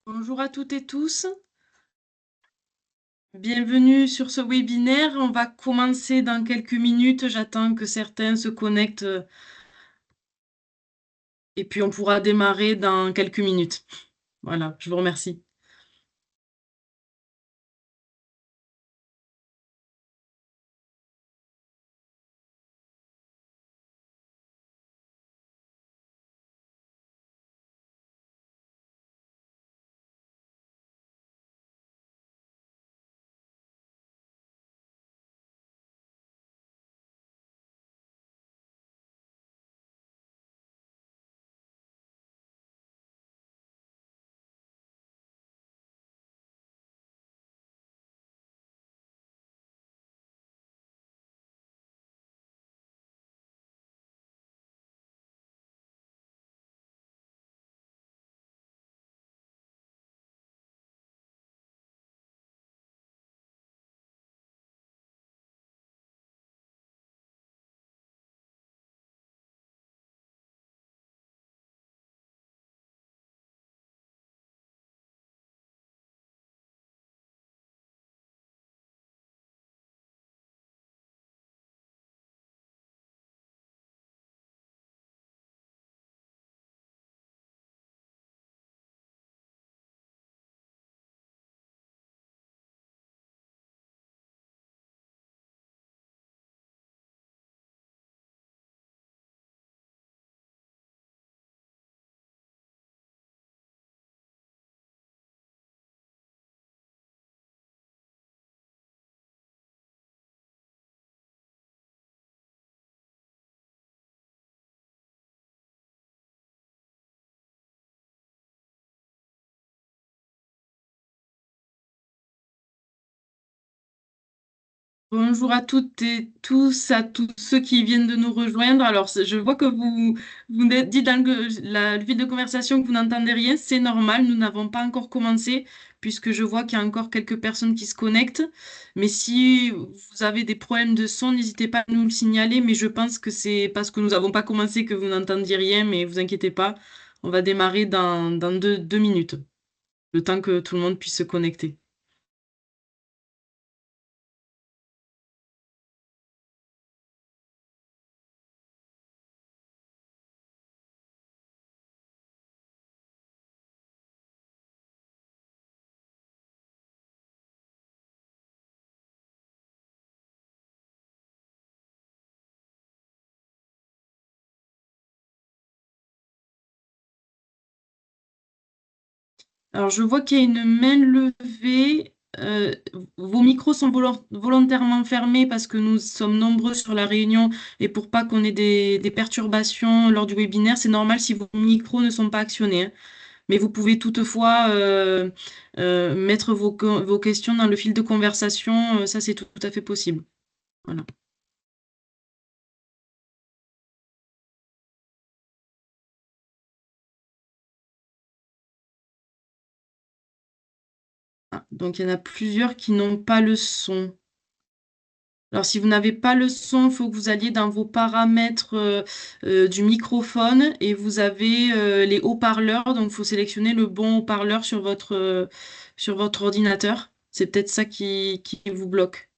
Bonjour à toutes et tous, bienvenue sur ce webinaire. On va commencer dans quelques minutes. J'attends que certains se connectent et puis on pourra démarrer dans quelques minutes. Voilà, je vous remercie. Bonjour à toutes et tous, à tous ceux qui viennent de nous rejoindre. Alors, je vois que vous dites dans le fil de conversation que vous n'entendez rien. C'est normal, nous n'avons pas encore commencé puisque je vois qu'il y a encore quelques personnes qui se connectent. Mais si vous avez des problèmes de son, n'hésitez pas à nous le signaler. Mais je pense que c'est parce que nous n'avons pas commencé que vous n'entendiez rien. Mais vous inquiétez pas, on va démarrer dans deux minutes, le temps que tout le monde puisse se connecter. Alors, je vois qu'il y a une main levée. Vos micros sont volontairement fermés parce que nous sommes nombreux sur la réunion et pour pas qu'on ait des perturbations lors du webinaire, c'est normal si vos micros ne sont pas actionnés, hein. Mais vous pouvez toutefois mettre vos questions dans le fil de conversation. Ça, c'est tout à fait possible. Voilà. Ah, donc, il y en a plusieurs qui n'ont pas le son. Alors, si vous n'avez pas le son, il faut que vous alliez dans vos paramètres du microphone et vous avez les haut-parleurs. Donc, il faut sélectionner le bon haut-parleur sur votre ordinateur. C'est peut-être ça qui vous bloque.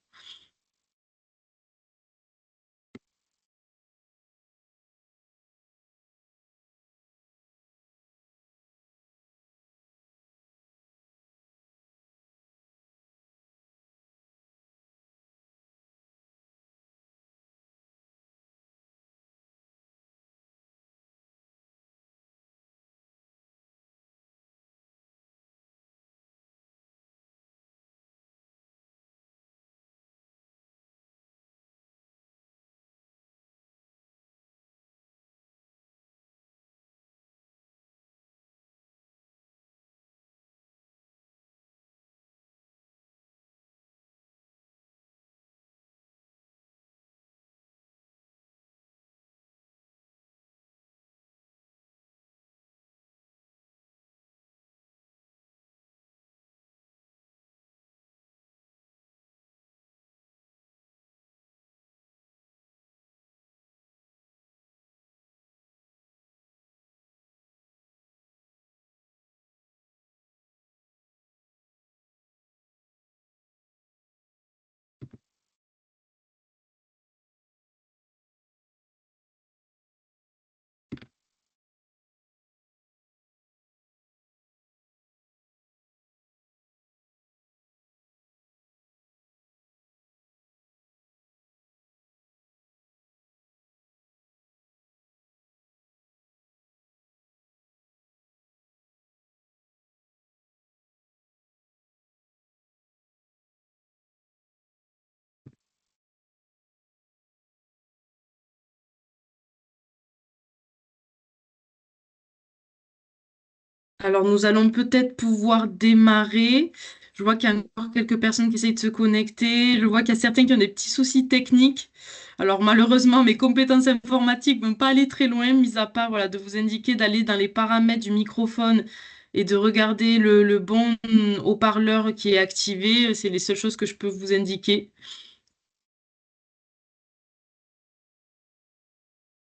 Alors, nous allons peut-être pouvoir démarrer. Je vois qu'il y a encore quelques personnes qui essayent de se connecter. Je vois qu'il y a certains qui ont des petits soucis techniques. Alors, malheureusement, mes compétences informatiques ne vont pas aller très loin, mis à part, voilà, de vous indiquer d'aller dans les paramètres du microphone et de regarder le bon haut-parleur qui est activé. C'est les seules choses que je peux vous indiquer.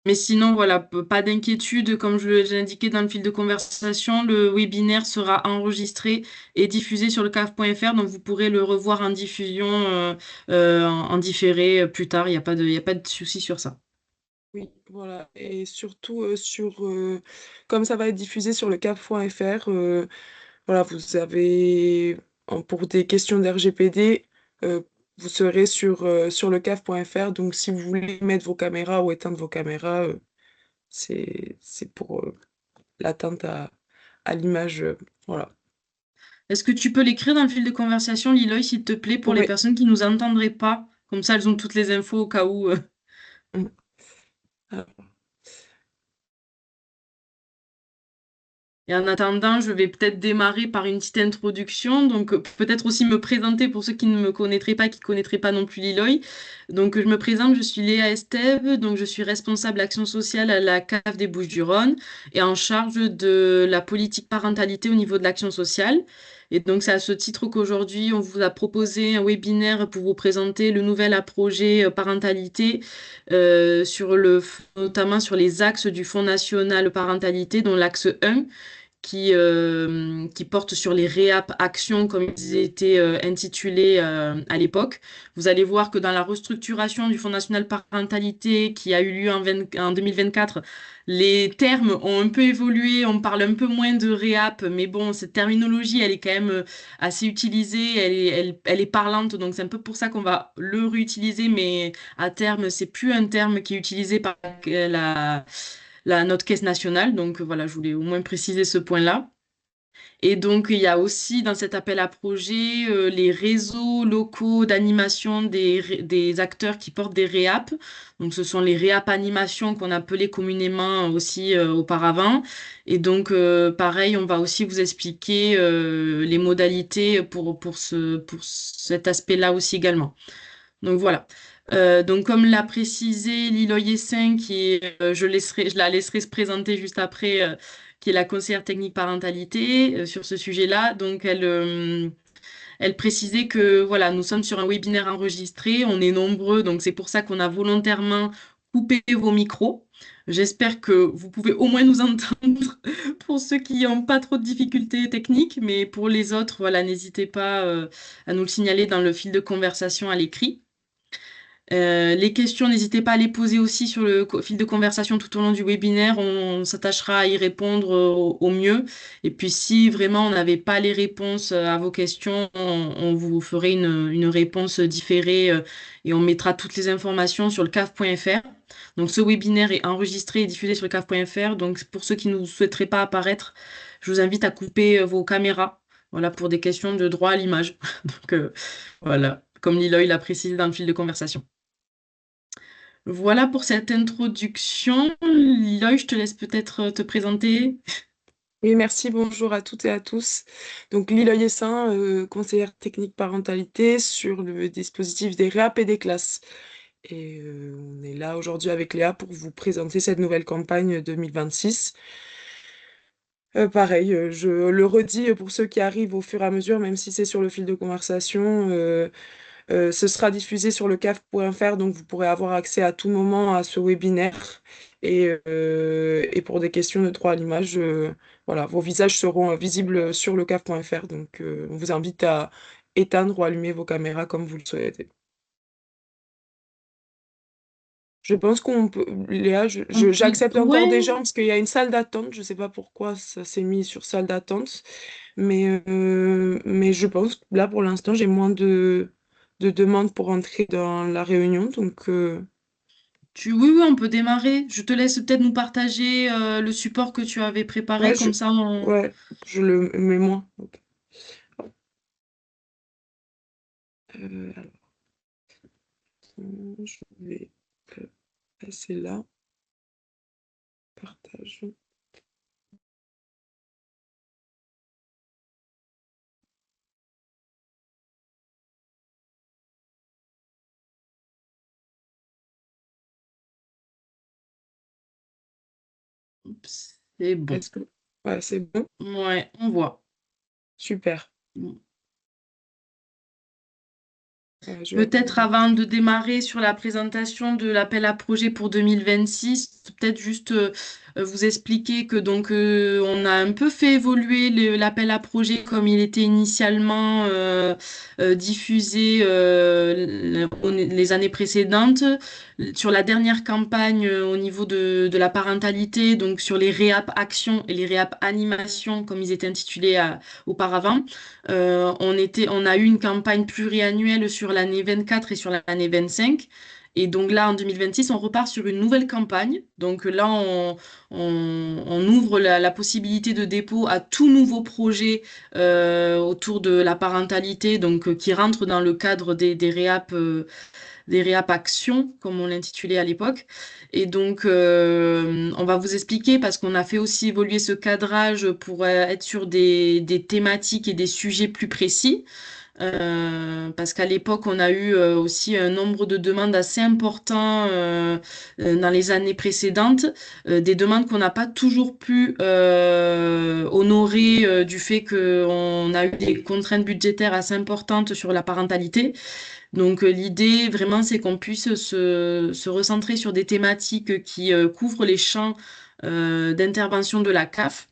Mais sinon, voilà, pas d'inquiétude. Comme je l'ai indiqué dans le fil de conversation, le webinaire sera enregistré et diffusé sur le caf.fr, donc vous pourrez le revoir en diffusion, en différé plus tard. Il y a pas de souci sur ça. Oui, voilà. Et surtout, comme ça va être diffusé sur le cap.fr, voilà, vous avez, pour des questions d'RGPD, vous serez sur le caf.fr. Donc, si vous voulez mettre vos caméras ou éteindre vos caméras, c'est pour l'atteinte à l'image. Voilà. Est-ce que tu peux l'écrire dans le fil de conversation, Liloy, s'il te plaît, pour les Oui. personnes qui nous entendraient pas? Comme ça, elles ont toutes les infos au cas où. Mm. Ah, Et en attendant, je vais peut-être démarrer par une petite introduction, donc peut-être aussi me présenter pour ceux qui ne me connaîtraient pas, qui ne connaîtraient pas non plus Liloy. Donc je me présente, je suis Léa Estève, donc je suis responsable action sociale à la CAF des Bouches-du-Rhône et en charge de la politique parentalité au niveau de l'action sociale. Et donc c'est à ce titre qu'aujourd'hui on vous a proposé un webinaire pour vous présenter le nouvel projet parentalité notamment sur les axes du Fonds national parentalité, dont l'axe 1 qui porte sur les réap actions comme ils étaient intitulés à l'époque. Vous allez voir que dans la restructuration du Fonds national parentalité qui a eu lieu en 2024, les termes ont un peu évolué, on parle un peu moins de réap, mais bon, cette terminologie, elle est quand même assez utilisée, elle est parlante, donc c'est un peu pour ça qu'on va le réutiliser, mais à terme, c'est plus un terme qui est utilisé par notre caisse nationale. Donc voilà, je voulais au moins préciser ce point-là. Et donc, il y a aussi dans cet appel à projet les réseaux locaux d'animation des acteurs qui portent des réap. Donc, ce sont les réap animations qu'on appelait communément aussi auparavant. Et donc, pareil, on va aussi vous expliquer les modalités pour cet aspect-là aussi également. Donc voilà. Donc comme l'a précisé Liloy Essin, je la laisserai se présenter juste après, qui est la conseillère technique parentalité sur ce sujet-là. Donc elle précisait que voilà, nous sommes sur un webinaire enregistré, on est nombreux, donc c'est pour ça qu'on a volontairement coupé vos micros. J'espère que vous pouvez au moins nous entendre pour ceux qui n'ont pas trop de difficultés techniques, mais pour les autres, voilà, n'hésitez pas à nous le signaler dans le fil de conversation à l'écrit. Les questions, n'hésitez pas à les poser aussi sur le fil de conversation tout au long du webinaire. On s'attachera à y répondre au mieux. Et puis, si vraiment on n'avait pas les réponses à vos questions, on vous ferait une réponse différée et on mettra toutes les informations sur le caf.fr. Donc, ce webinaire est enregistré et diffusé sur le caf.fr. Donc, pour ceux qui ne souhaiteraient pas apparaître, je vous invite à couper vos caméras. Voilà, pour des questions de droit à l'image. Donc, voilà, comme Liloy l'a précisé dans le fil de conversation. Voilà pour cette introduction. Liloy, je te laisse peut-être te présenter. Oui, merci, bonjour à toutes et à tous. Donc, Liloy Essin, conseillère technique parentalité sur le dispositif des réap et des classes. Et on est là aujourd'hui avec Léa pour vous présenter cette nouvelle campagne 2026. Pareil, je le redis pour ceux qui arrivent au fur et à mesure, même si c'est sur le fil de conversation, ce sera diffusé sur le caf.fr, donc vous pourrez avoir accès à tout moment à ce webinaire. Et pour des questions de droit à l'image, voilà, vos visages seront visibles sur le caf.fr, donc on vous invite à éteindre ou allumer vos caméras comme vous le souhaitez. Je pense qu'on peut, Léa, j'accepte encore des Ouais, gens parce qu'il y a une salle d'attente. Je sais pas pourquoi ça s'est mis sur salle d'attente, mais je pense que là pour l'instant j'ai moins de demandes pour entrer dans la réunion. Donc oui, oui, on peut démarrer. Je te laisse peut-être nous partager le support que tu avais préparé, ouais, comme ça on... ouais, je le mets moins. Ok. Alors, je vais passer là, partage. C'est bon. Est-ce que... Ouais, c'est bon. Ouais, on voit. Super. Je vais Peut-être attendre. avant de démarrer sur la présentation de l'appel à projet pour 2026, peut-être juste vous expliquer que donc on a un peu fait évoluer l'appel à projet comme il était initialement diffusé les années précédentes. Sur la dernière campagne au niveau de la parentalité, donc sur les réap actions et les réap animations comme ils étaient intitulés auparavant. On a eu une campagne pluriannuelle sur l'année 24 et sur l'année 25. Et donc là, en 2026, on repart sur une nouvelle campagne. Donc là, on ouvre la possibilité de dépôt à tout nouveau projet autour de la parentalité, donc qui rentre dans le cadre des réap actions, comme on l'intitulait à l'époque. Et donc, on va vous expliquer parce qu'on a fait aussi évoluer ce cadrage pour être sur des thématiques et des sujets plus précis. Parce qu'à l'époque, on a eu aussi un nombre de demandes assez important dans les années précédentes, des demandes qu'on n'a pas toujours pu honorer du fait qu'on a eu des contraintes budgétaires assez importantes sur la parentalité. Donc l'idée vraiment c'est qu'on puisse se recentrer sur des thématiques qui couvrent les champs d'intervention de la CAF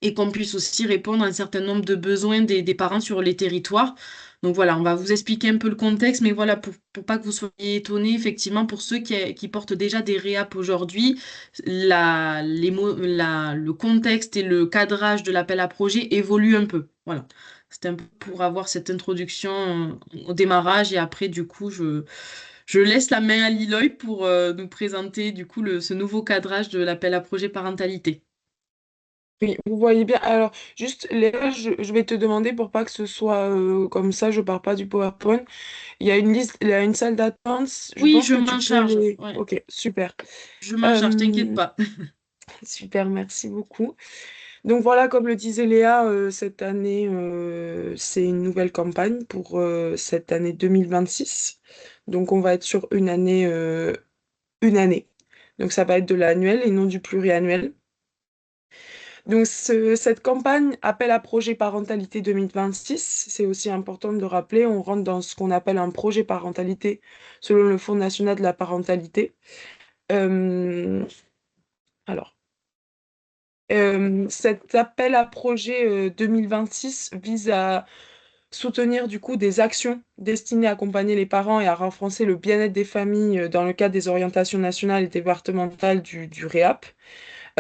et qu'on puisse aussi répondre à un certain nombre de besoins des parents sur les territoires. Donc voilà, on va vous expliquer un peu le contexte, mais voilà, pour pas que vous soyez étonnés, effectivement, pour ceux qui portent déjà des réap aujourd'hui, le contexte et le cadrage de l'appel à projet évoluent un peu. Voilà. C'était un peu pour avoir cette introduction au démarrage et après, du coup, je laisse la main à Liloy pour nous présenter, du coup, ce nouveau cadrage de l'appel à projet parentalité. Oui, vous voyez bien. Alors, juste, Léa, je vais te demander pour pas que ce soit comme ça, je pars pas du PowerPoint. Il y a une liste, il y a une salle d'attente. Je Oui, pense je que tu m'en peux charge. les. Ouais, Ok, super. je m'en charge, t'inquiète Euh, pas. super, merci beaucoup. Donc voilà, comme le disait Léa, cette année, c'est une nouvelle campagne pour cette année 2026. Donc on va être sur une année, une année. Donc ça va être de l'annuel et non du pluriannuel. Donc cette campagne appel à projet parentalité 2026, c'est aussi important de le rappeler, on rentre dans ce qu'on appelle un projet parentalité selon le Fonds national de la parentalité. Euh, alors, cet appel à projet 2026 vise à soutenir du coup des actions destinées à accompagner les parents et à renforcer le bien-être des familles dans le cadre des orientations nationales et départementales du REAP.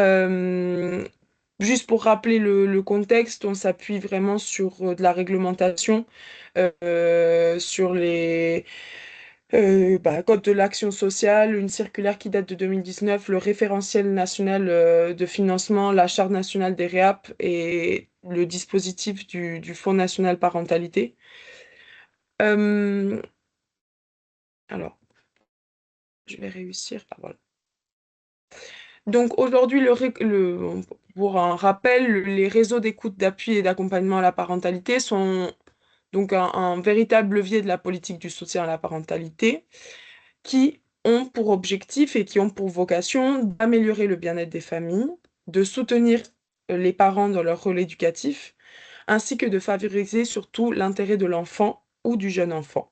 Euh, Juste pour rappeler le contexte, on s'appuie vraiment sur de la réglementation, sur les code de l'action sociale, une circulaire qui date de 2019, le référentiel national de financement, la charte nationale des REAP et le dispositif du Fonds national parentalité. Euh, alors, je vais réussir. Ah, voilà. Donc aujourd'hui, pour un rappel, les réseaux d'écoute, d'appui et d'accompagnement à la parentalité sont donc un véritable levier de la politique du soutien à la parentalité qui ont pour objectif et qui ont pour vocation d'améliorer le bien-être des familles, de soutenir les parents dans leur rôle éducatif, ainsi que de favoriser surtout l'intérêt de l'enfant ou du jeune enfant.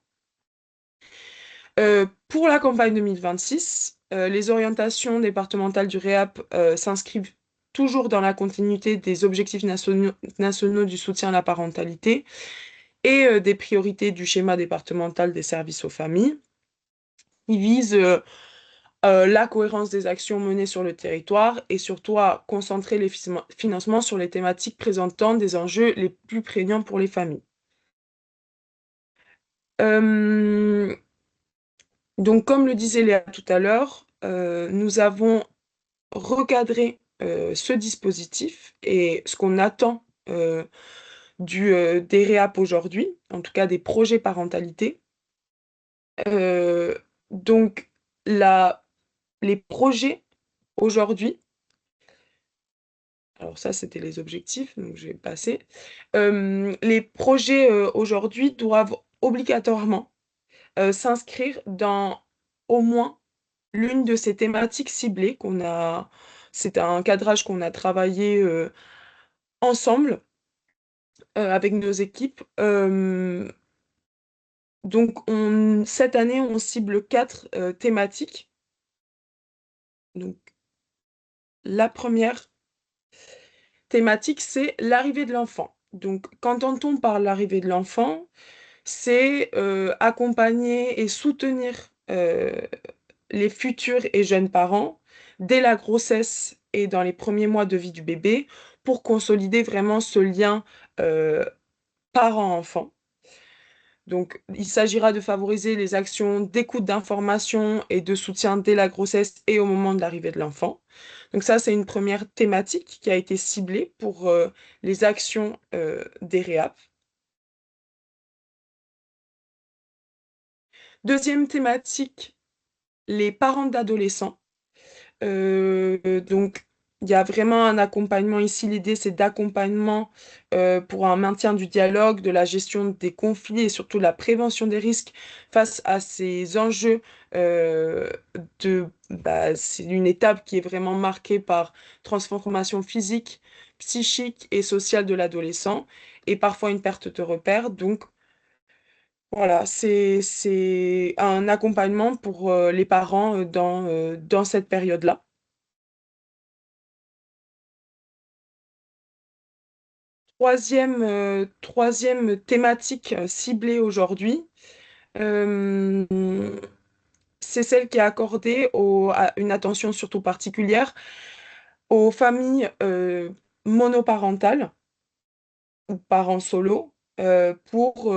Pour la campagne 2026, les orientations départementales du REAP s'inscrivent toujours dans la continuité des objectifs nationaux du soutien à la parentalité et des priorités du schéma départemental des services aux familles. Qui vise la cohérence des actions menées sur le territoire et surtout à concentrer les financements sur les thématiques présentant des enjeux les plus prégnants pour les familles. Euh, donc, comme le disait Léa tout à l'heure, nous avons recadré ce dispositif et ce qu'on attend des REAP aujourd'hui, en tout cas des projets parentalité. Euh, donc, les projets aujourd'hui, alors ça c'était les objectifs, donc je vais passer. Les projets aujourd'hui doivent obligatoirement s'inscrire dans au moins l'une de ces thématiques ciblées qu'on a C'est un cadrage qu'on a travaillé ensemble avec nos équipes. Donc, cette année, on cible quatre thématiques. Donc, la première thématique, c'est l'arrivée de l'enfant. Donc, qu'entend-on par l'arrivée de l'enfant? C'est accompagner et soutenir les futurs et jeunes parents dès la grossesse et dans les premiers mois de vie du bébé pour consolider vraiment ce lien euh, parent-enfant. Donc, il s'agira de favoriser les actions d'écoute d'information et de soutien dès la grossesse et au moment de l'arrivée de l'enfant. Donc ça, c'est une première thématique qui a été ciblée pour les actions des réap. Deuxième thématique, les parents d'adolescents. Donc, il y a vraiment un accompagnement ici. L'idée, c'est d'accompagnement pour un maintien du dialogue, de la gestion des conflits et surtout de la prévention des risques face à ces enjeux. C'est une étape qui est vraiment marquée par transformation physique, psychique et sociale de l'adolescent et parfois une perte de repère. Donc, voilà, c'est un accompagnement pour les parents dans cette période-là. Troisième thématique ciblée aujourd'hui, euh, c'est celle qui est accordée à une attention surtout particulière aux familles monoparentales ou parents solo pour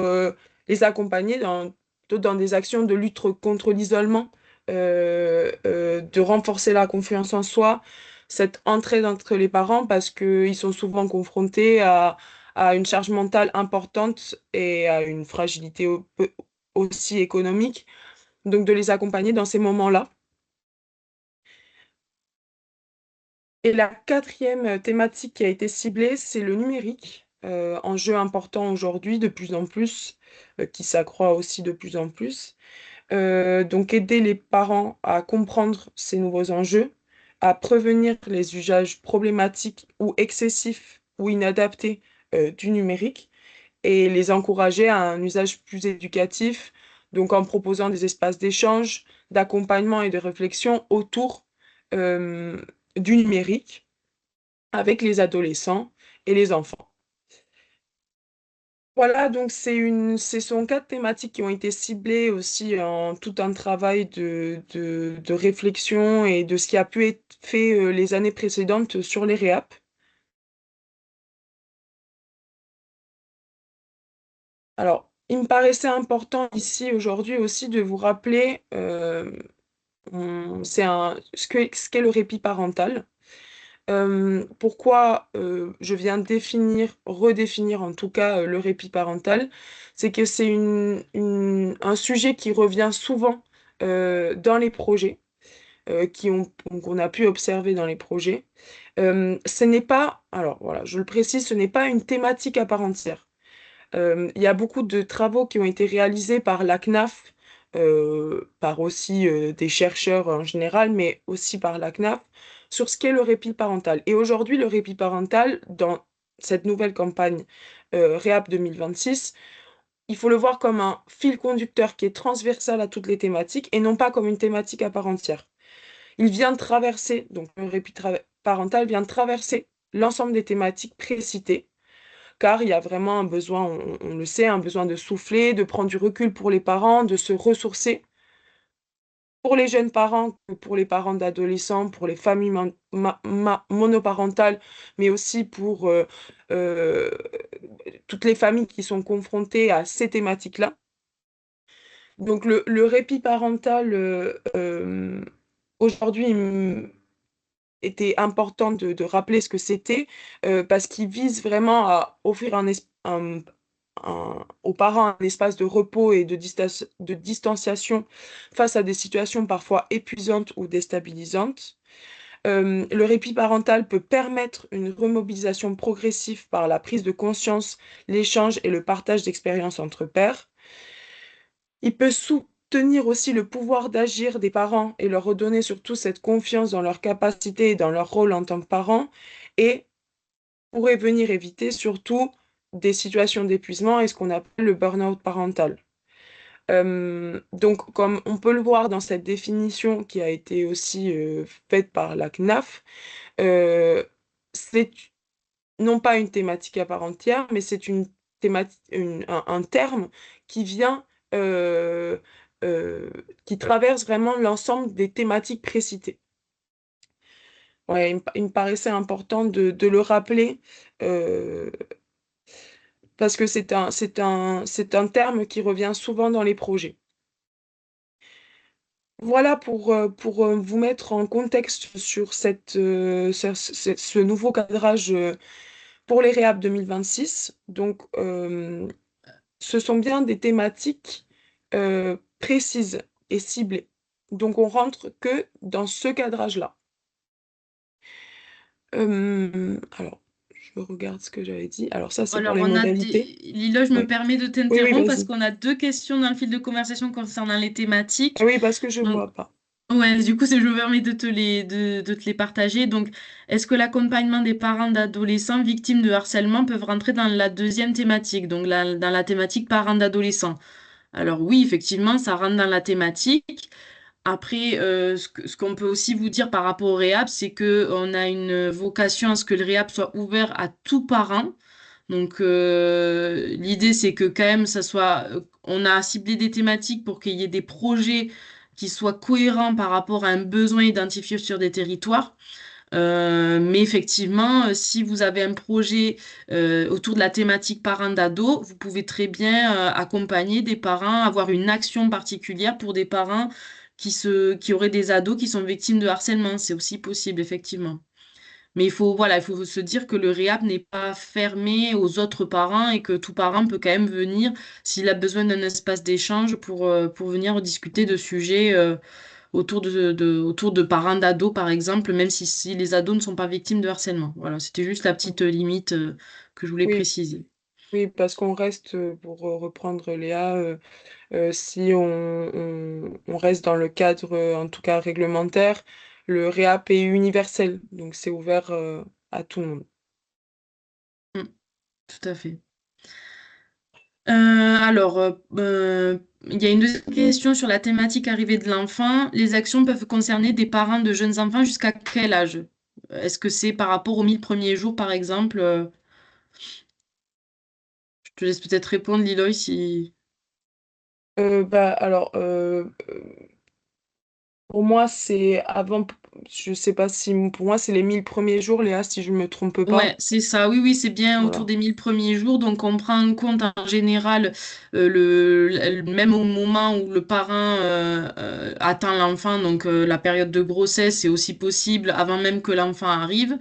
les accompagner dans des actions de lutte contre l'isolement, de renforcer la confiance en soi, cette entraide entre les parents parce qu'ils sont souvent confrontés à une charge mentale importante et à une fragilité aussi économique. Donc de les accompagner dans ces moments-là. Et la quatrième thématique qui a été ciblée, c'est le numérique, enjeu important aujourd'hui de plus en plus, qui s'accroît aussi de plus en plus. Donc aider les parents à comprendre ces nouveaux enjeux, à prévenir les usages problématiques ou excessifs ou inadaptés du numérique et les encourager à un usage plus éducatif, donc en proposant des espaces d'échange, d'accompagnement et de réflexion autour euh, du numérique avec les adolescents et les enfants. Voilà, donc ce sont quatre thématiques qui ont été ciblées aussi en tout un travail de réflexion et de ce qui a pu être fait les années précédentes sur les réap. Alors, il me paraissait important ici aujourd'hui aussi de vous rappeler ce qu'est le répit parental. Pourquoi je viens redéfinir en tout cas le répit parental, c'est que c'est un sujet qui revient souvent dans les projets, qu'on a pu observer dans les projets. Ce n'est pas, alors voilà, je le précise, ce n'est pas une thématique à part entière. Il y a beaucoup de travaux qui ont été réalisés par la CNAF, par aussi des chercheurs en général, mais aussi par la CNAF, sur ce qu'est le répit parental. Et aujourd'hui, le répit parental, dans cette nouvelle campagne REAP 2026, il faut le voir comme un fil conducteur qui est transversal à toutes les thématiques et non pas comme une thématique à part entière. Il vient de traverser, donc le répit parental vient de traverser l'ensemble des thématiques précitées car il y a vraiment un besoin, on le sait, un besoin de souffler, de prendre du recul pour les parents, de se ressourcer. Pour les jeunes parents, pour les parents d'adolescents, pour les familles monoparentales, mais aussi pour euh, toutes les familles qui sont confrontées à ces thématiques-là. Donc le répit parental, aujourd'hui, était important de rappeler ce que c'était, parce qu'il vise vraiment à offrir aux parents un espace de repos et de distanciation face à des situations parfois épuisantes ou déstabilisantes. Le répit parental peut permettre une remobilisation progressive par la prise de conscience, l'échange et le partage d'expériences entre pairs. Il peut soutenir aussi le pouvoir d'agir des parents et leur redonner surtout cette confiance dans leur capacité et dans leur rôle en tant que parents, et pourrait venir éviter surtout des situations d'épuisement et ce qu'on appelle le burn-out parental. Donc, comme on peut le voir dans cette définition qui a été aussi faite par la CNAF, euh, c'est non pas une thématique à part entière, mais c'est une un terme qui vient, euh, euh, qui traverse vraiment l'ensemble des thématiques précitées. Ouais, il me paraissait important de le rappeler, euh, parce que c'est un terme qui revient souvent dans les projets. Voilà pour vous mettre en contexte sur ce nouveau cadrage pour les réhab 2026. Donc, ce sont bien des thématiques précises et ciblées. Donc, on rentre que dans ce cadrage-là. Alors, je regarde ce que j'avais dit. Alors, ça, c'est pour Alors, les on a modalités. des... Lila, je me Oui, permets de oui, oui, t'interrompre parce vas-y. qu'on a deux questions dans le fil de conversation concernant les Ah thématiques. oui, parce que je Donc, vois pas. ouais, du coup, je me permets de te les partager. Donc, est-ce que l'accompagnement des parents d'adolescents victimes de harcèlement peuvent rentrer dans la deuxième thématique, donc dans la thématique parents d'adolescents? Alors oui, effectivement, ça rentre dans la thématique. Après, ce qu'on peut aussi vous dire par rapport au réhab, c'est que on a une vocation à ce que le réhab soit ouvert à tout parent. Donc, l'idée, c'est que quand même, on a ciblé des thématiques pour qu'il y ait des projets qui soient cohérents par rapport à un besoin identifié sur des territoires. Mais effectivement, si vous avez un projet autour de la thématique parents d'ado, vous pouvez très bien accompagner des parents, avoir une action particulière pour des parents qui auraient des ados qui sont victimes de harcèlement. C'est aussi possible, effectivement. Mais voilà, il faut se dire que le réhab n'est pas fermé aux autres parents et que tout parent peut quand même venir s'il a besoin d'un espace d'échange pour venir discuter de sujets autour de parents d'ados, par exemple, même si les ados ne sont pas victimes de harcèlement. Voilà, c'était juste la petite limite que je voulais Oui, préciser. oui, parce qu'on reste, pour reprendre Léa, si on reste dans le cadre, en tout cas réglementaire, le réap est universel, donc c'est ouvert à tout le monde. Mm, tout à fait. Il y a une deuxième question sur la thématique arrivée de l'enfant. Les actions peuvent concerner des parents de jeunes enfants jusqu'à quel âge? Est-ce que c'est par rapport aux 1000 premiers jours, par exemple? Je te laisse peut-être répondre, Liloy, si... Bah, alors, pour moi, c'est avant, je sais pas si, pour moi, c'est les 1000 premiers jours, Léa, si je me trompe pas. Ouais, c'est ça. Oui, oui, c'est bien autour Voilà. des 1000 premiers jours. Donc, on prend en compte en général, même au moment où le parent attend l'enfant, donc la période de grossesse est aussi possible avant même que l'enfant arrive.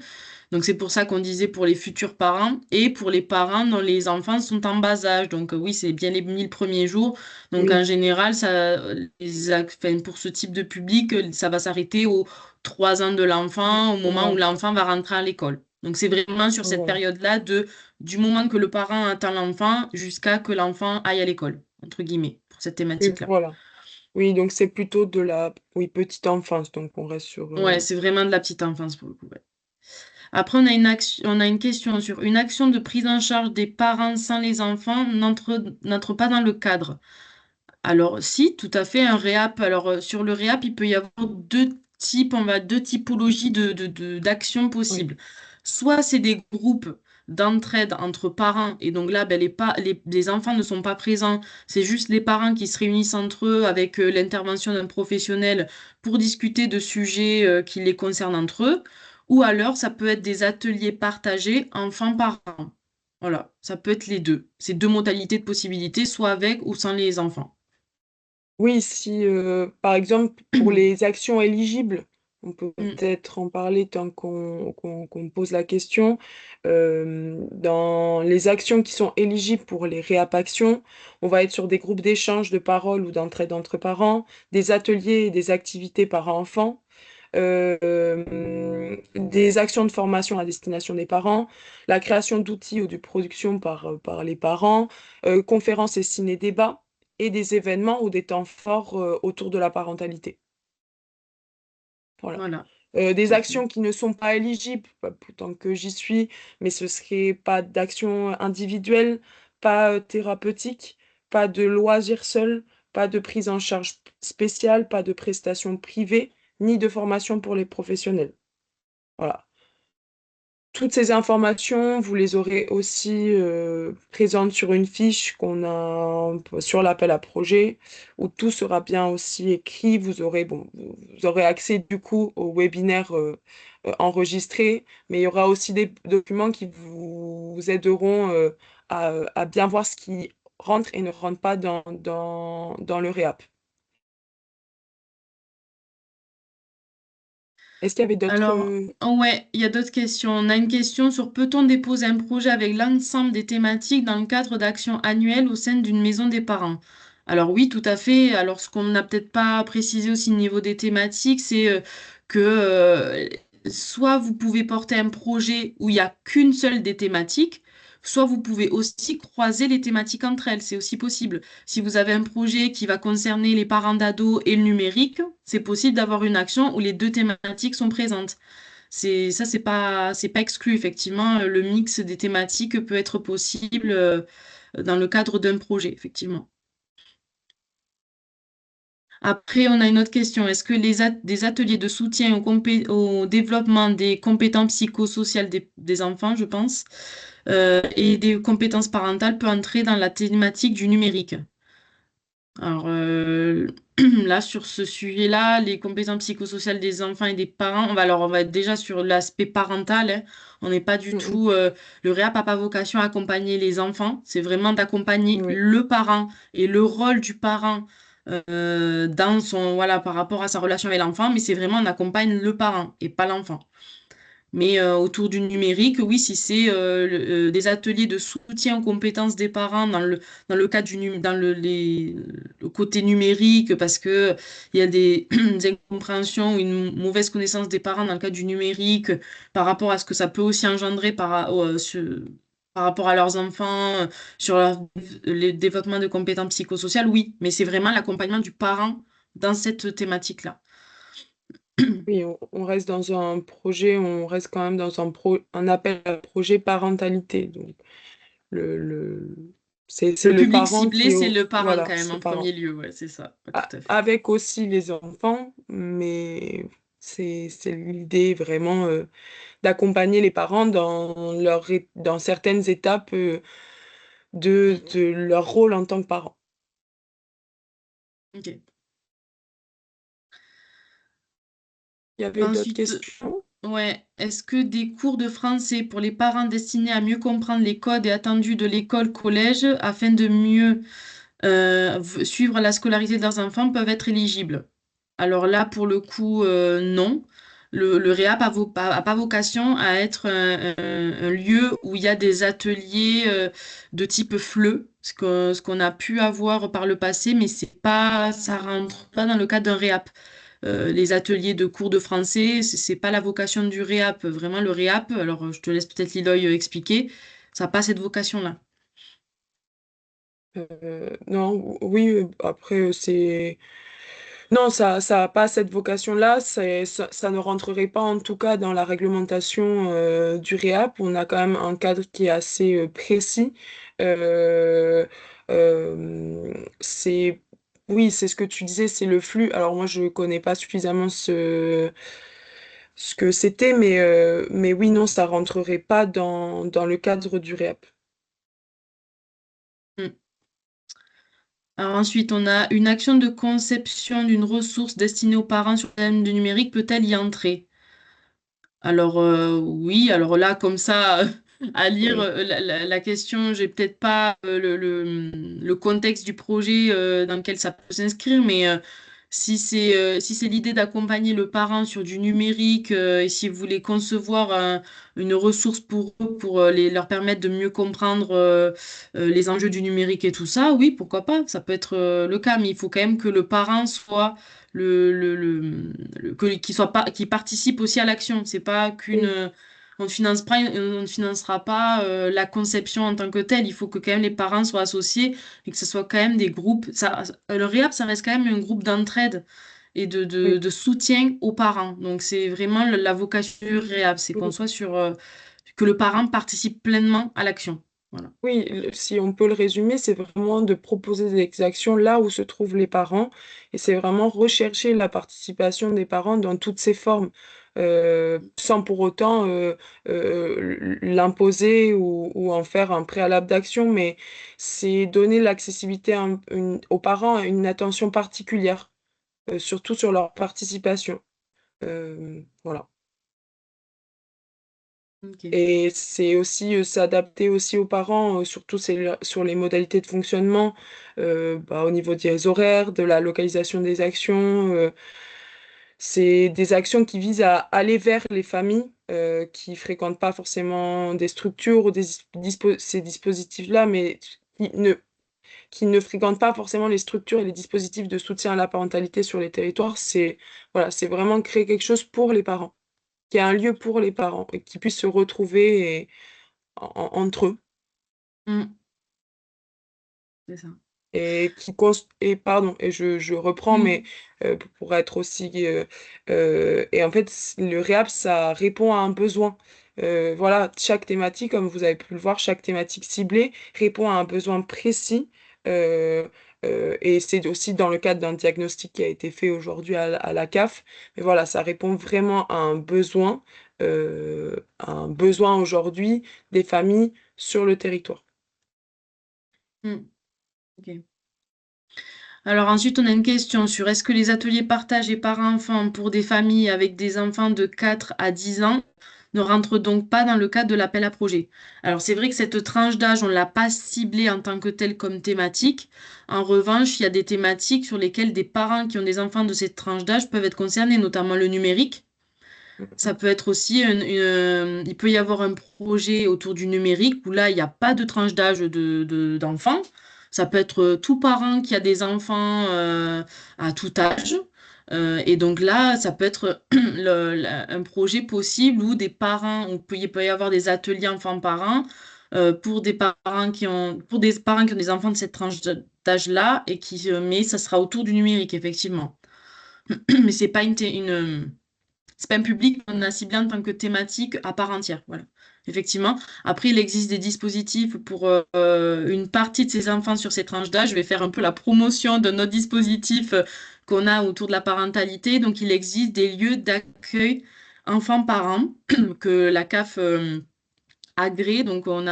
Donc, c'est pour ça qu'on disait pour les futurs parents et pour les parents dont les enfants sont en bas âge. Donc, oui, c'est bien les 1000 premiers jours. Donc, en Oui, général, enfin, pour ce type de public, ça va s'arrêter aux 3 ans de l'enfant, au moment où voilà. l'enfant va rentrer à l'école. Donc, c'est vraiment sur cette Voilà. période-là du moment que le parent attend l'enfant jusqu'à que l'enfant aille à l'école, entre guillemets, pour cette Oui, thématique-là. voilà. Oui, donc c'est plutôt de la, oui, petite enfance, donc on reste sur, Ouais, c'est vraiment de la petite enfance pour le coup. Ouais. Après, on a une question sur une action de prise en charge des parents sans les enfants n'entre pas dans le cadre. Alors, si, tout à fait, un réap. Alors, sur le réap, il peut y avoir deux typologies d'actions oui, possibles. Soit c'est des groupes d'entraide entre parents, et donc là, ben, les enfants ne sont pas présents, c'est juste les parents qui se réunissent entre eux avec l'intervention d'un professionnel pour discuter de sujets qui les concernent entre eux. Ou alors, ça peut être des ateliers partagés enfants-parents. Voilà, ça peut être les deux. C'est deux modalités de possibilités, soit avec ou sans les enfants. oui, si par exemple pour les actions éligibles, on peut Mm. peut-être en parler tant qu'on pose la question. Dans les actions qui sont éligibles pour les réapactions, on va être sur des groupes d'échange de parole ou d'entraide entre parents, des ateliers et des activités parents-enfants, des actions de formation à destination des parents, la création d'outils ou de production par les parents, conférences et ciné-débats, et des événements ou des temps forts autour de la parentalité. Voilà. Voilà. Des Ok. actions qui ne sont pas éligibles, tant que j'y suis, mais ce serait pas d'actions individuelles, pas thérapeutiques, pas de loisirs seuls, pas de prise en charge spéciale, pas de prestations privées, ni de formation pour les professionnels. Voilà. Toutes ces informations, vous les aurez aussi présentes sur une fiche qu'on a sur l'appel à projet, où tout sera bien aussi écrit. Vous aurez accès du coup au webinaire enregistré, mais il y aura aussi des documents qui vous aideront à bien voir ce qui rentre et ne rentre pas dans le réap. Est-ce qu'il y avait d'autres... Alors, ouais, il y a d'autres questions. On a une question sur peut-on déposer un projet avec l'ensemble des thématiques dans le cadre d'actions annuelles au sein d'une maison des parents? Alors oui, tout à fait. Alors, ce qu'on n'a peut-être pas précisé aussi au niveau des thématiques, c'est que soit vous pouvez porter un projet où il n'y a qu'une seule des thématiques, soit vous pouvez aussi croiser les thématiques entre elles. C'est aussi possible. Si vous avez un projet qui va concerner les parents d'ados et le numérique, c'est possible d'avoir une action où les deux thématiques sont présentes. Ça, c'est pas exclu, effectivement. Le mix des thématiques peut être possible dans le cadre d'un projet, effectivement. Après, on a une autre question. Est-ce que des ateliers de soutien au développement des compétences psychosociales des enfants, je pense, et des compétences parentales peut entrer dans la thématique du numérique? Alors là, sur ce sujet-là, les compétences psychosociales des enfants et des parents, on va être déjà sur l'aspect parental, hein. On n'est pas du Mm, tout. Le réap n'a pas vocation à accompagner les enfants, c'est vraiment d'accompagner mm, oui, le parent et le rôle du parent dans voilà, par rapport à sa relation avec l'enfant, mais c'est vraiment on accompagne le parent et pas l'enfant. Mais autour du numérique, oui, si c'est des ateliers de soutien aux compétences des parents dans le cadre le côté numérique, parce que il y a des incompréhensions ou une mauvaise connaissance des parents dans le cadre du numérique par rapport à ce que ça peut aussi engendrer par rapport à leurs enfants, sur le développement de compétences psychosociales, oui, mais c'est vraiment l'accompagnement du parent dans cette thématique-là. oui, on reste dans un projet, on reste quand même dans un appel à projet parentalité. Donc, le, c'est Le le public parent ciblé, qui est c'est au, le parent voilà, quand même c'est le en premier parent. lieu, ouais, c'est ça, ouais, tout à fait. Avec aussi les enfants, mais c'est l'idée vraiment d'accompagner les parents dans certaines étapes Mm. de leur rôle en tant que parent. Ok. Il y avait d'autres Ensuite, questions? ouais, est-ce que des cours de français pour les parents destinés à mieux comprendre les codes et attendus de l'école-collège afin de mieux suivre la scolarité de leurs enfants peuvent être éligibles? Alors là, pour le coup, non. Le réap a pas vocation à être un lieu où il y a des ateliers de type FLE, ce qu'on a pu avoir par le passé, mais c'est pas, ça rentre pas dans le cadre d'un réap. Les ateliers de cours de français, c'est pas la vocation du réap. Vraiment, le réap, alors je te laisse peut-être Liloy expliquer, ça n'a pas cette vocation-là. Non, oui, après, c'est... Non, ça a pas cette vocation-là. Ça ne rentrerait pas, en tout cas, dans la réglementation du réap. On a quand même un cadre qui est assez précis. Euh, c'est... Oui, c'est ce que tu disais, c'est le flux. Alors moi, je connais pas suffisamment ce que c'était, mais oui, non, ça rentrerait pas dans le cadre du réap. Mm. Alors ensuite, on a une action de conception d'une ressource destinée aux parents sur le thème du numérique peut-elle y entrer? Alors oui, alors là, comme ça, à lire Oui. la question, j'ai peut-être pas le contexte du projet dans lequel ça peut s'inscrire, mais si c'est l'idée d'accompagner le parent sur du numérique et si vous voulez concevoir une ressource pour eux, pour leur permettre de mieux comprendre les enjeux du numérique et tout ça, oui, pourquoi pas, ça peut être le cas, mais il faut quand même que le parent soit qu'il soit pas, qu'il participe aussi à l'action. C'est pas qu'une, Oui. on ne financera pas la conception en tant que telle. Il faut que quand même les parents soient associés et que ce soit quand même des groupes. Le REHAP, ça reste quand même un groupe d'entraide et Oui. de soutien aux parents. Donc c'est vraiment la vocation du REHAP, c'est qu'on soit sur que le parent participe pleinement à l'action. Voilà. Oui, si on peut le résumer, c'est vraiment de proposer des actions là où se trouvent les parents, et c'est vraiment rechercher la participation des parents dans toutes ses formes, sans pour autant l'imposer ou en faire un préalable d'action, mais c'est donner l'accessibilité aux parents à une attention particulière, surtout sur leur participation. Voilà. Ok. Et c'est aussi s'adapter aussi aux parents, surtout sur les modalités de fonctionnement, au niveau des horaires, de la localisation des actions. C'est des actions qui visent à aller vers les familles qui fréquentent pas forcément des structures ou ces dispositifs-là, mais qui ne, qui ne fréquentent pas forcément les structures et les dispositifs de soutien à la parentalité sur les territoires. Voilà, c'est vraiment créer quelque chose pour les parents, qui est un lieu pour les parents et qui puissent se retrouver entre eux Mm, c'est ça. et je reprends, mais Mm, pour être aussi et en fait le réhab, ça répond à un besoin. Voilà, chaque thématique, comme vous avez pu le voir, chaque thématique ciblée répond à un besoin précis, euh, et c'est aussi dans le cadre d'un diagnostic qui a été fait aujourd'hui à la CAF. Mais voilà, ça répond vraiment à un besoin aujourd'hui des familles sur le territoire. mm, ok. Alors ensuite, on a une question sur est-ce que les ateliers partagés par enfant pour des familles avec des enfants de 4 à 10 ans ne rentrent donc pas dans le cadre de l'appel à projet. Alors c'est vrai que cette tranche d'âge, on ne l'a pas ciblée en tant que telle comme thématique. En revanche, il y a des thématiques sur lesquelles des parents qui ont des enfants de cette tranche d'âge peuvent être concernés, notamment le numérique. Ça peut être aussi, il peut y avoir un projet autour du numérique où là, il n'y a pas de tranche d'âge d'enfants. Ça peut être tout parent qui a des enfants à tout âge. Et donc là, ça peut être un projet possible où des parents, il peut y avoir des ateliers enfants-parents pour des parents qui ont des enfants de cette tranche d'âge-là mais ça sera autour du numérique, effectivement. Mais c'est pas un public qu'on a ciblé en tant que thématique à part entière. Voilà. Effectivement. Après, il existe des dispositifs pour une partie de ces enfants sur ces tranches d'âge. Je vais faire un peu la promotion de notre dispositif qu'on a autour de la parentalité. Donc, il existe des lieux d'accueil enfants-parents que la CAF agrée. Donc, on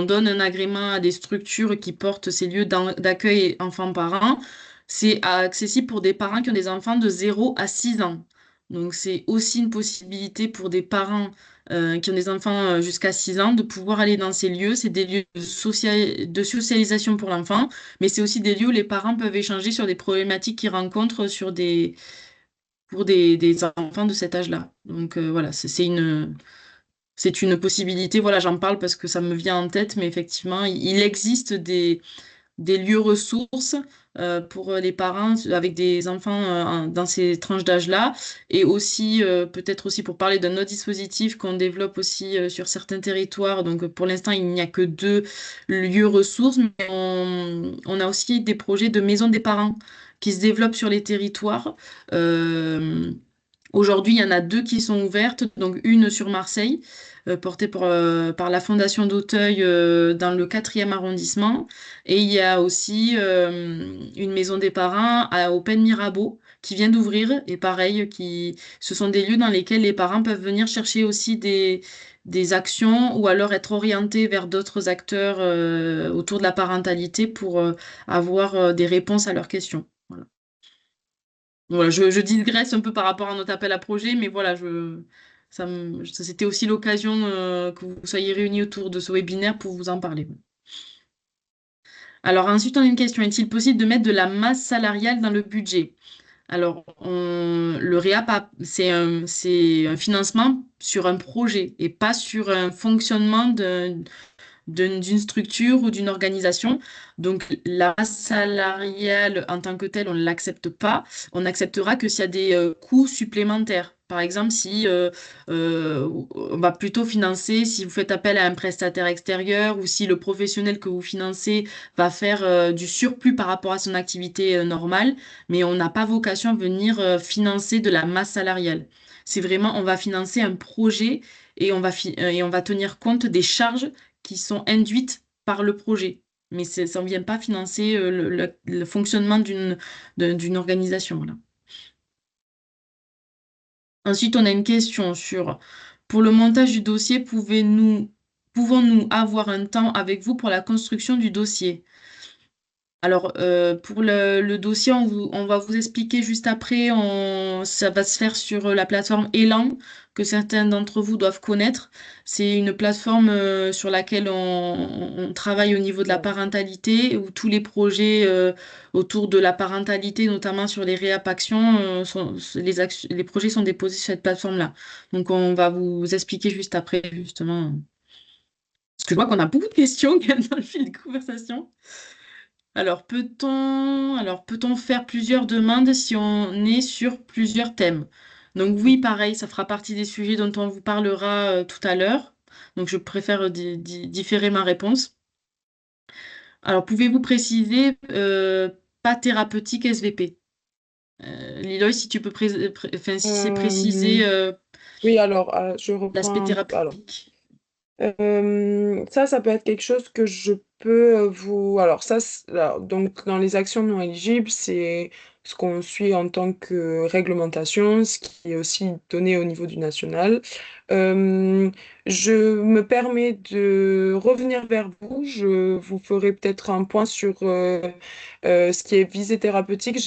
donne un agrément à des structures qui portent ces lieux d'accueil enfants-parents. C'est accessible pour des parents qui ont des enfants de 0 à 6 ans. Donc, c'est aussi une possibilité pour des parents qui ont des enfants jusqu'à 6 ans de pouvoir aller dans ces lieux. C'est des lieux de socialisation pour l'enfant, mais c'est aussi des lieux où les parents peuvent échanger sur des problématiques qu'ils rencontrent pour des enfants de cet âge-là. Donc, voilà, c'est une possibilité. Voilà, j'en parle parce que ça me vient en tête, mais effectivement, il existe des lieux ressources pour les parents avec des enfants dans ces tranches d'âge-là. Et aussi, peut-être aussi pour parler d'un autre dispositif qu'on développe aussi sur certains territoires. Donc, pour l'instant, il n'y a que 2 lieux ressources, mais on a aussi des projets de maisons des parents qui se développent sur les territoires. Euh, Aujourd'hui, il y en a 2 qui sont ouvertes, donc une sur Marseille, portée par la Fondation d'Auteuil dans le 4e arrondissement. Et il y a aussi une maison des parents au Pen Mirabeau qui vient d'ouvrir. Et pareil, ce sont des lieux dans lesquels les parents peuvent venir chercher aussi des actions ou alors être orientés vers d'autres acteurs autour de la parentalité pour avoir des réponses à leurs questions. Voilà. Voilà, je digresse un peu par rapport à notre appel à projet, mais voilà, c'était aussi l'occasion que vous soyez réunis autour de ce webinaire pour vous en parler. Alors ensuite, on a une question. Est-il possible de mettre de la masse salariale dans le budget? Alors, le REAP, c'est un financement sur un projet et pas sur un fonctionnement d'une structure ou d'une organisation. Donc, la masse salariale en tant que telle, on ne l'accepte pas. On n'acceptera que s'il y a des coûts supplémentaires. Par exemple, si on va plutôt financer, si vous faites appel à un prestataire extérieur ou si le professionnel que vous financez va faire du surplus par rapport à son activité normale, mais on n'a pas vocation à venir financer de la masse salariale. C'est vraiment, on va financer un projet et et on va tenir compte des charges qui sont induites par le projet. Mais ça ne vient pas financer le fonctionnement d'une organisation. Voilà. Ensuite, on a une question sur, pour le montage du dossier, pouvons-nous avoir un temps avec vous pour la construction du dossier? Alors, pour le dossier, on va vous expliquer juste après. Ça va se faire sur la plateforme Elan, que certains d'entre vous doivent connaître. C'est une plateforme sur laquelle on travaille au niveau de la parentalité, où tous les projets autour de la parentalité, notamment sur les réapactions, les projets sont déposés sur cette plateforme-là. Donc, on va vous expliquer juste après, justement. Parce que je vois qu'on a beaucoup de questions quand même dans le fil de conversation. Alors peut-on faire plusieurs demandes si on est sur plusieurs thèmes? Donc oui, pareil, ça fera partie des sujets dont on vous parlera tout à l'heure. Donc je préfère différer ma réponse. Alors pouvez-vous préciser pas thérapeutique SVP? Liloy, si tu peux enfin, si c'est Euh, précisé oui, alors, je l'aspect reprends un peu. Alors, thérapeutique. ça peut être quelque chose que je peux vous... Alors ça, alors, donc dans les actions non éligibles, c'est ce qu'on suit en tant que réglementation, ce qui est aussi donné au niveau du national. Euh, je me permets de revenir vers vous. Je vous ferai peut-être un point sur ce qui est visée thérapeutique.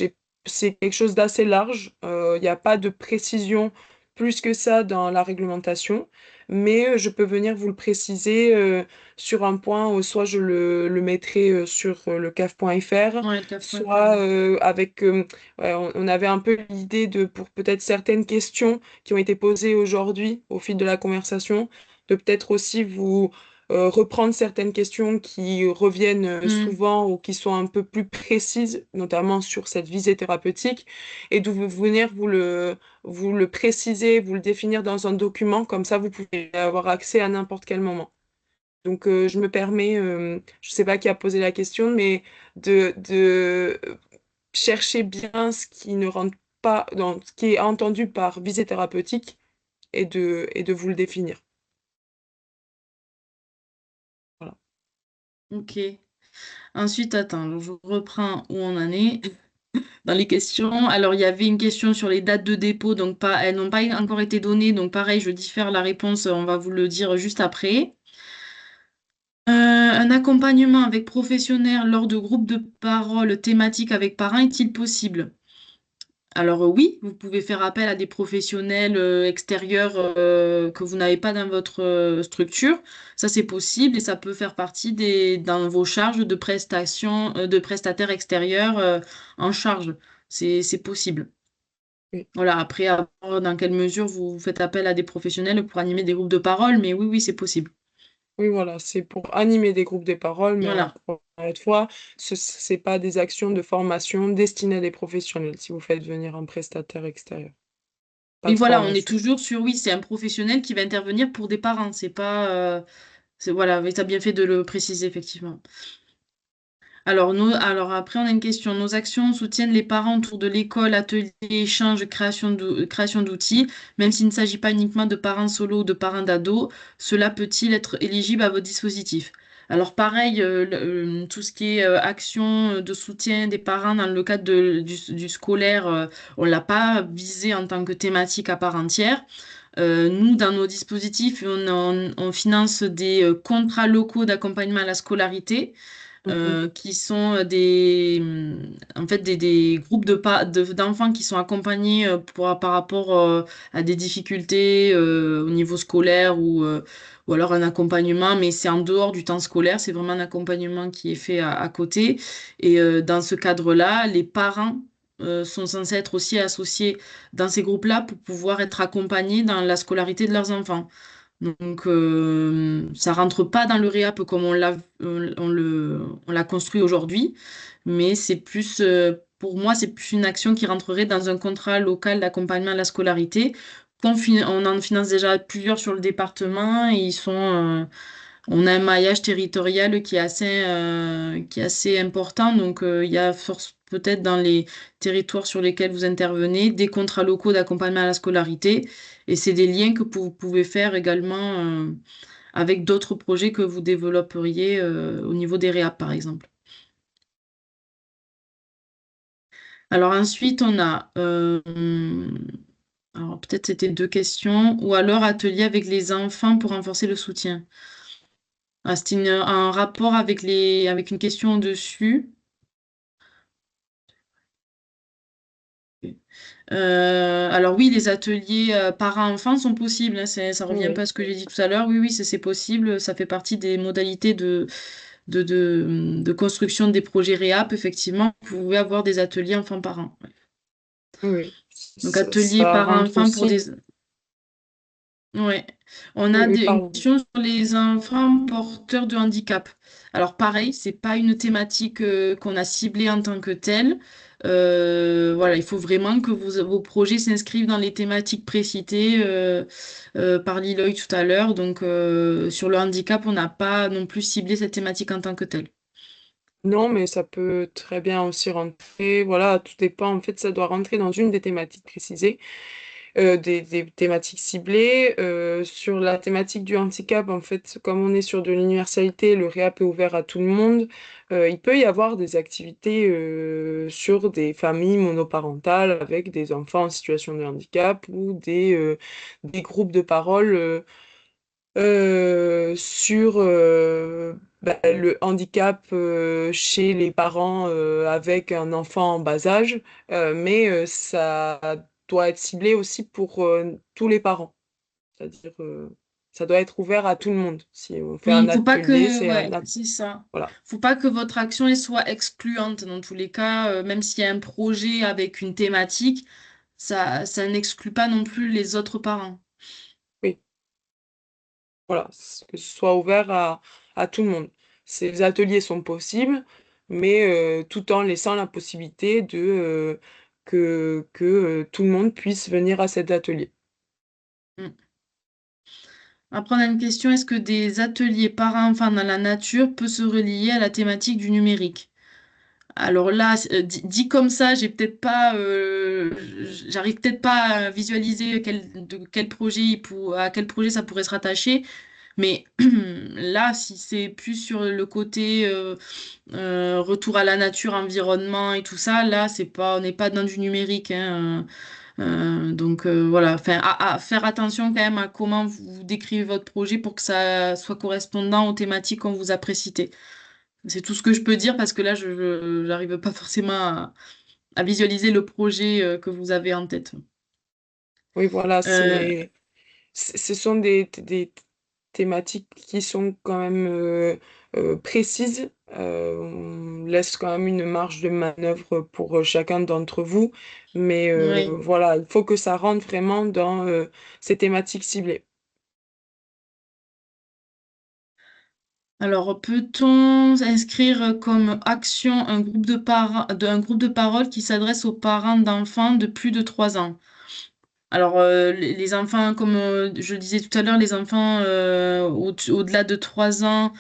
C'est quelque chose d'assez large. Il n'y a pas de précision plus que ça dans la réglementation, mais je peux venir vous le préciser sur un point, soit je le mettrai sur le caf.fr, Ouais, le CAF pourrait faire. soit avec... ouais, on avait un peu l'idée de, pour peut-être certaines questions qui ont été posées aujourd'hui au fil de la conversation, de peut-être aussi vous reprendre certaines questions qui reviennent Hmm. souvent ou qui sont un peu plus précises, notamment sur cette visée thérapeutique, et de venir vous le préciser, vous le définir dans un document, comme ça vous pouvez avoir accès à n'importe quel moment. Donc je me permets, je ne sais pas qui a posé la question, mais de chercher bien ce qui ne rentre pas dans ce qui est entendu par visée thérapeutique et de vous le définir. Voilà. Ok. Ensuite, attends, je reprends où on en est. Dans les questions. Alors, il y avait une question sur les dates de dépôt, donc pas, elles n'ont pas encore été données, donc pareil, je diffère la réponse, on va vous le dire juste après. Un accompagnement avec professionnels lors de groupes de parole thématiques avec parents est-il possible? Alors oui, vous pouvez faire appel à des professionnels extérieurs que vous n'avez pas dans votre structure. Ça, c'est possible et ça peut faire partie dans vos charges de prestations, de prestataires extérieurs en charge. C'est possible. Oui. Voilà, après, à voir dans quelle mesure vous faites appel à des professionnels pour animer des groupes de parole, mais oui, oui, c'est possible. Oui, voilà, c'est pour animer des groupes de parole, mais Voilà. encore une fois, ce n'est pas des actions de formation destinées à des professionnels si vous faites venir un prestataire extérieur. Pas Et de voilà, on est formation. toujours sur, oui, c'est un professionnel qui va intervenir pour des parents. C'est pas, voilà, oui, t'as bien fait de le préciser, effectivement. Alors après, on a une question. Nos actions soutiennent les parents autour de l'école, ateliers, échanges, création d'outils, même s'il ne s'agit pas uniquement de parents solo ou de parents d'ados, cela peut-il être éligible à votre dispositif? Alors pareil, tout ce qui est action de soutien des parents dans le cadre du scolaire, on ne l'a pas visé en tant que thématique à part entière. Nous, dans nos dispositifs, on finance des contrats locaux d'accompagnement à la scolarité Mhm, qui sont en fait des groupes d'enfants qui sont accompagnés par rapport à des difficultés au niveau scolaire ou alors un accompagnement, mais c'est en dehors du temps scolaire, c'est vraiment un accompagnement qui est fait à côté. Et dans ce cadre-là, les parents sont censés être aussi associés dans ces groupes-là pour pouvoir être accompagnés dans la scolarité de leurs enfants. Donc, ça rentre pas dans le réap comme on l'a construit aujourd'hui, mais c'est plus, pour moi, c'est plus une action qui rentrerait dans un contrat local d'accompagnement à la scolarité on en finance déjà plusieurs sur le département et on a un maillage territorial qui est assez important. Donc, il y a force peut-être dans les territoires sur lesquels vous intervenez des contrats locaux d'accompagnement à la scolarité. Et c'est des liens que vous pouvez faire également avec d'autres projets que vous développeriez au niveau des réap, par exemple. Alors ensuite, on a, alors peut-être c'était deux questions, ou alors atelier avec les enfants pour renforcer le soutien. Ah, c'était un rapport avec une question dessus. Alors oui, les ateliers parents-enfants sont possibles, hein, ça revient pas Oui, à ce que j'ai dit tout à l'heure. Oui, oui, c'est possible. Ça fait partie des modalités de construction des projets réap. Effectivement, vous pouvez avoir des ateliers enfants-parents. oui. Donc ateliers Ça rentre parents-enfants pour aussi. des... Ouais. On Oui, a oui, une pardon. question sur les enfants porteurs de handicap. Alors pareil, c'est pas une thématique qu'on a ciblée en tant que telle. Voilà, il faut vraiment que vos projets s'inscrivent dans les thématiques précitées par Liloy tout à l'heure. Donc sur le handicap, on n'a pas non plus ciblé cette thématique en tant que telle. Non, mais ça peut très bien aussi rentrer. Voilà, tout dépend. En fait, ça doit rentrer dans une des thématiques précisées. Des thématiques ciblées. Sur la thématique du handicap, en fait, comme on est sur de l'universalité, le réap est ouvert à tout le monde. Il peut y avoir des activités sur des familles monoparentales avec des enfants en situation de handicap ou des groupes de parole sur le handicap chez les parents avec un enfant en bas âge, mais ça doit être ciblé aussi pour tous les parents. C'est-à-dire, ça doit être ouvert à tout le monde. Si on fait Oui, un il faut pas atelier, que, c'est un... ouais, c'est ça. Voilà. Faut pas que votre action elle soit excluante dans tous les cas, même s'il y a un projet avec une thématique, ça n'exclut pas non plus les autres parents. Oui, voilà. Que ce soit ouvert à tout le monde. Ces ateliers sont possibles, mais tout en laissant la possibilité que tout le monde puisse venir à cet atelier. Mm. Après, on a une question, est-ce que des ateliers parents-enfants dans la nature peuvent se relier à la thématique du numérique? Alors là, dit comme ça, j'arrive peut-être pas à visualiser quel projet à quel projet ça pourrait se rattacher. Mais là, si c'est plus sur le côté retour à la nature, environnement et tout ça, là, on n'est pas dans du numérique, hein. Donc voilà, enfin, à faire attention quand même à comment vous décrivez votre projet pour que ça soit correspondant aux thématiques qu'on vous a précitées. C'est tout ce que je peux dire parce que là, je n'arrive pas forcément à visualiser le projet que vous avez en tête. Oui, voilà, Euh, ce sont des thématiques qui sont quand même précises. On laisse quand même une marge de manœuvre pour chacun d'entre vous, mais oui. voilà, il faut que ça rentre vraiment dans ces thématiques ciblées. Alors, peut-on inscrire comme action un groupe de parole qui s'adresse aux parents d'enfants de plus de 3 ans? Alors, les enfants, comme je le disais tout à l'heure, les enfants au-delà de 3 ans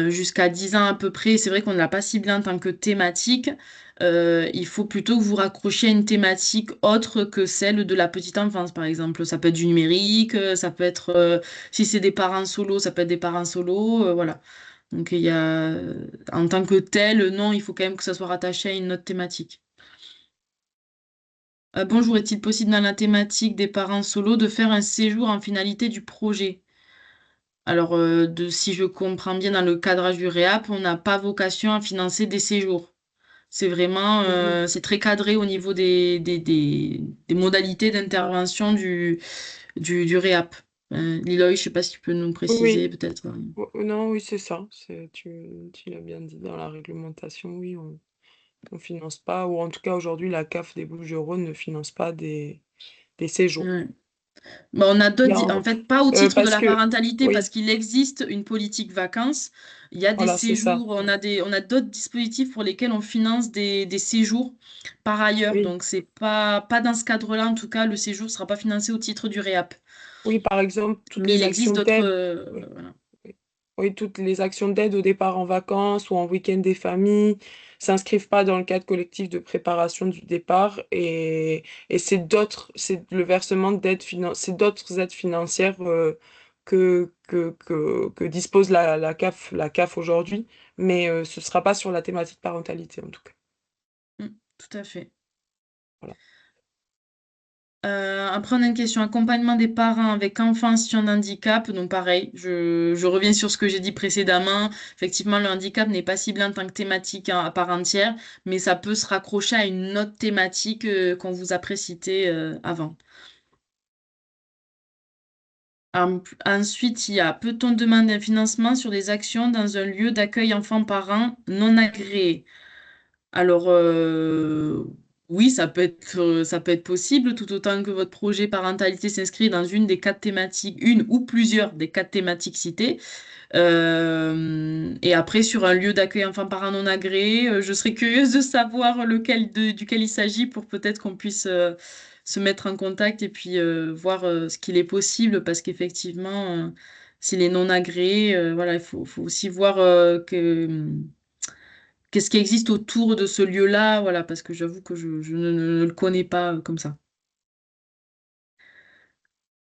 jusqu'à 10 ans à peu près, c'est vrai qu'on ne l'a pas ciblé en tant que thématique. Il faut plutôt que vous raccrochiez à une thématique autre que celle de la petite enfance, par exemple. Ça peut être du numérique, ça peut être, si c'est des parents solos, ça peut être des parents solos, voilà. Donc, en tant que tel, non, il faut quand même que ça soit rattaché à une autre thématique. Bonjour, est-il possible dans la thématique des parents solos de faire un séjour en finalité du projet? Alors, si je comprends bien, dans le cadrage du REAP, on n'a pas vocation à financer des séjours. C'est vraiment, Mhm. c'est très cadré au niveau des modalités d'intervention du REAP. Liloy, je ne sais pas si tu peux nous Oui, préciser peut-être. non, oui, c'est ça. Tu l'as bien dit dans la réglementation, oui, on finance pas, ou en tout cas aujourd'hui, la CAF des Bouches-du-Rhône ne finance pas des séjours. Ouais. Bon, on a Il y d'autres, a en fait, pas au titre de parce la que, parentalité, parce oui, qu'il existe une politique vacances. Il y a des voilà, c'est ça. séjours, on a d'autres dispositifs pour lesquels on finance des séjours par ailleurs. Oui, Donc, c'est pas dans ce cadre-là, en tout cas, le séjour ne sera pas financé au titre du REAP. oui, par exemple, toutes Mais les il actions existe d'autres. d'aide. Oui. Voilà. Oui. Oui, toutes les actions d'aide au départ en vacances ou en week-end des familles s'inscrivent pas dans le cadre collectif de préparation du départ et c'est le versement c'est d'autres aides financières que dispose la CAF aujourd'hui, mais ce sera pas sur la thématique parentalité en tout cas. Mm, tout à fait. Voilà. Après, on a une question accompagnement des parents avec enfants en situation de handicap. Donc, pareil, je reviens sur ce que j'ai dit précédemment. Effectivement, le handicap n'est pas ciblé en tant que thématique à part entière, mais ça peut se raccrocher à une autre thématique qu'on vous a précitée avant. Ensuite, il y a peut-on demander un financement sur des actions dans un lieu d'accueil enfants-parents non agréé? Alors, oui, ça peut être possible, tout autant que votre projet parentalité s'inscrit dans une des quatre thématiques, une ou plusieurs des quatre thématiques citées. Et après, sur un lieu d'accueil enfants-parents non agréé, je serais curieuse de savoir duquel il s'agit pour peut-être qu'on puisse se mettre en contact et puis voir ce qu'il est possible, parce qu'effectivement, s'il est non agréé, voilà, faut aussi voir qu'est-ce qui existe autour de ce lieu-là, voilà, parce que j'avoue que je ne le connais pas comme ça.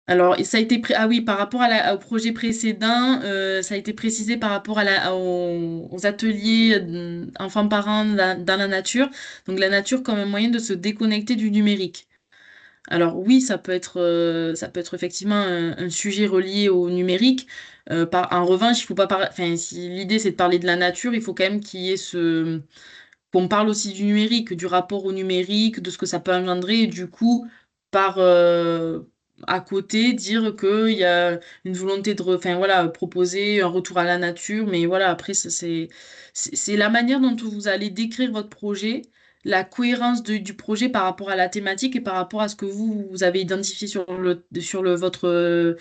Alors, et ça a été ah oui, par rapport au projet précédent, ça a été précisé par rapport aux ateliers enfants-parents dans la nature. Donc, la nature comme un moyen de se déconnecter du numérique. Alors oui, ça peut être effectivement un sujet relié au numérique. En revanche, il faut pas enfin, si l'idée c'est de parler de la nature, il faut quand même qu'il y ait qu'on parle aussi du numérique, du rapport au numérique, de ce que ça peut engendrer, et du coup, par à côté, dire qu'il y a une volonté enfin, voilà, proposer un retour à la nature, mais voilà, après, c'est la manière dont vous allez décrire votre projet, la cohérence du projet par rapport à la thématique et par rapport à ce que vous avez identifié votre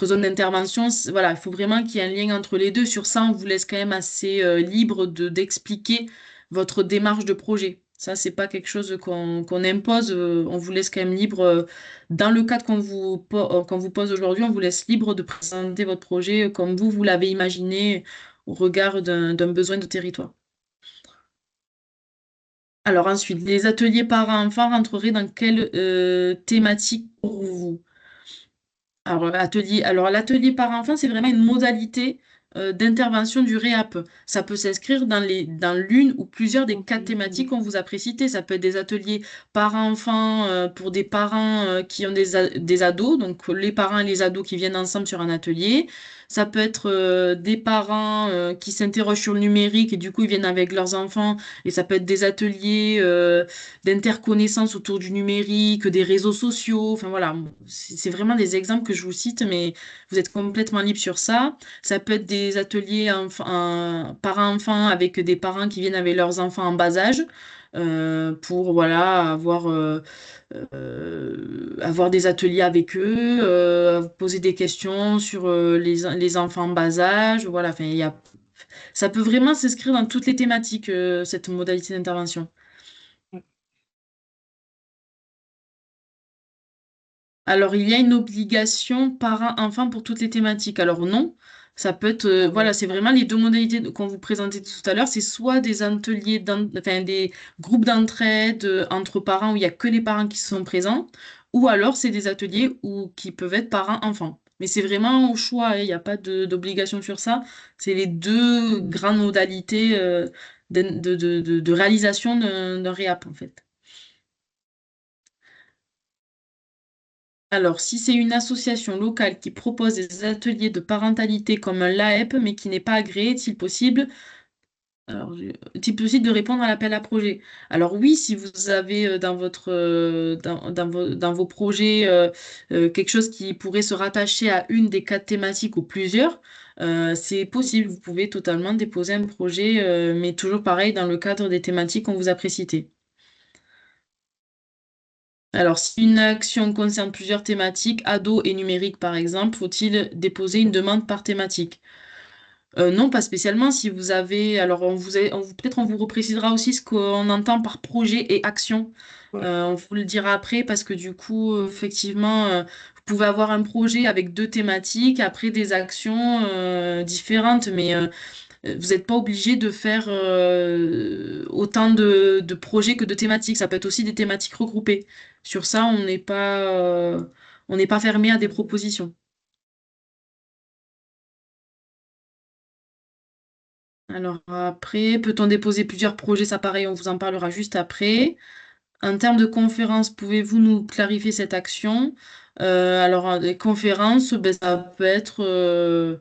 zone d'intervention. Voilà, il faut vraiment qu'il y ait un lien entre les deux. Sur ça, on vous laisse quand même assez libre d'expliquer votre démarche de projet. Ça, c'est pas quelque chose qu'on impose. On vous laisse quand même libre. Dans le cadre qu'on vous pose aujourd'hui, on vous laisse libre de présenter votre projet comme vous l'avez imaginé au regard d'un besoin de territoire. Alors ensuite, les ateliers parents-enfants rentreraient dans quelle thématique pour vous? Alors l'atelier par enfant, c'est vraiment une modalité d'intervention du REAP. Ça peut s'inscrire dans l'une ou plusieurs des quatre thématiques qu'on vous a précitées. Ça peut être des ateliers parents-enfants pour des parents qui ont des ados, donc les parents et les ados qui viennent ensemble sur un atelier. Ça peut être des parents qui s'interrogent sur le numérique et du coup ils viennent avec leurs enfants. Et ça peut être des ateliers d'interconnaissance autour du numérique, des réseaux sociaux. Enfin voilà, c'est vraiment des exemples que je vous cite, mais vous êtes complètement libre sur ça. Ça peut être des ateliers parents-enfants avec des parents qui viennent avec leurs enfants en bas âge. Pour voilà avoir des ateliers avec eux, poser des questions sur les enfants en bas âge, voilà, enfin ça peut vraiment s'inscrire dans toutes les thématiques cette modalité d'intervention. Alors, il y a une obligation parent-enfant pour toutes les thématiques. Alors non, ça peut être, voilà, c'est vraiment les deux modalités qu'on vous présentait tout à l'heure. C'est soit des ateliers, enfin des groupes d'entraide entre parents où il n'y a que les parents qui sont présents, ou alors c'est des ateliers qui peuvent être parents-enfants. Mais c'est vraiment au choix, hein, il n'y a pas d'obligation sur ça. C'est les deux grandes modalités de réalisation d'un REAP, en fait. Alors, si c'est une association locale qui propose des ateliers de parentalité comme un LAEP, mais qui n'est pas agréé, est-il possible, est-il possible de répondre à l'appel à projet? Alors oui, si vous avez dans vos projets quelque chose qui pourrait se rattacher à une des quatre thématiques ou plusieurs, c'est possible. Vous pouvez totalement déposer un projet, mais toujours pareil dans le cadre des thématiques qu'on vous a précitées. Alors, si une action concerne plusieurs thématiques, ados et numérique par exemple, faut-il déposer une demande par thématique? Non, pas spécialement. Si vous avez, alors peut-être on vous reprécisera aussi ce qu'on entend par projet et action. Ouais. On vous le dira après parce que du coup, effectivement, vous pouvez avoir un projet avec deux thématiques, après des actions différentes, mais vous n'êtes pas obligé de faire autant de projets que de thématiques. Ça peut être aussi des thématiques regroupées. Sur ça, on n'est pas fermé à des propositions. Alors après, peut-on déposer plusieurs projets? Ça pareil, on vous en parlera juste après. En termes de conférences, pouvez-vous nous clarifier cette action? Alors, des conférences, ben, ça peut être...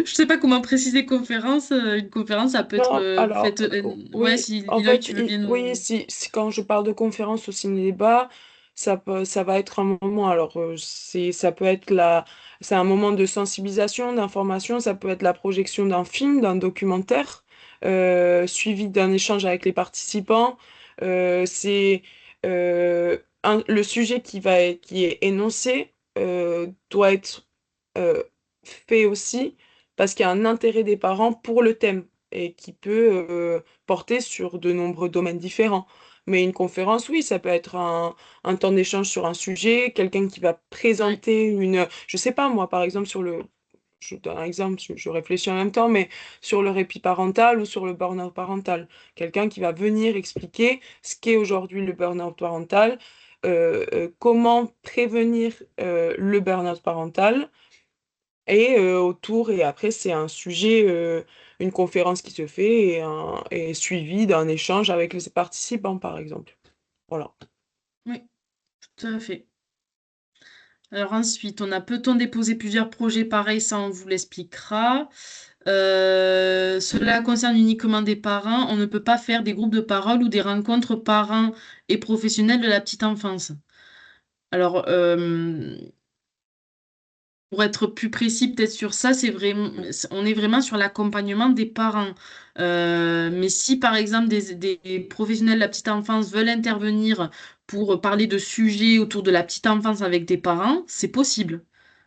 Je sais pas comment préciser conférence. Une conférence, ça peut être Non, alors, faite... Ouais, oui, si en Liloy, fait, tu veux bien oui, nous... quand je parle de conférence au ciné-débat, ça va être un moment, alors, ça peut être c'est un moment de sensibilisation, d'information, ça peut être la projection d'un film, d'un documentaire, suivi d'un échange avec les participants. C'est le sujet qui est énoncé doit être euh, fait aussi parce qu'il y a un intérêt des parents pour le thème et qui peut porter sur de nombreux domaines différents. Mais une conférence, oui, ça peut être un temps d'échange sur un sujet, quelqu'un qui va Ouais, présenter je sais pas moi, par exemple, je donne un exemple, je réfléchis en même temps, mais sur le répit parental ou sur le burn-out parental. Quelqu'un qui va venir expliquer ce qu'est aujourd'hui le burn-out parental, comment prévenir le burn-out parental, et autour, et après, c'est un sujet, une conférence qui se fait et suivi d'un échange avec les participants, par exemple. Voilà. oui, tout à fait. Alors ensuite, on a peut-on déposer plusieurs projets pareils, ça on vous l'expliquera. Cela concerne uniquement des parents. On ne peut pas faire des groupes de parole ou des rencontres parents et professionnels de la petite enfance. Alors, pour être plus précis peut-être sur ça, on est vraiment sur l'accompagnement des parents. Mais si par exemple des professionnels de la petite enfance veulent intervenir pour parler de sujets autour de la petite enfance avec des parents, c'est possible.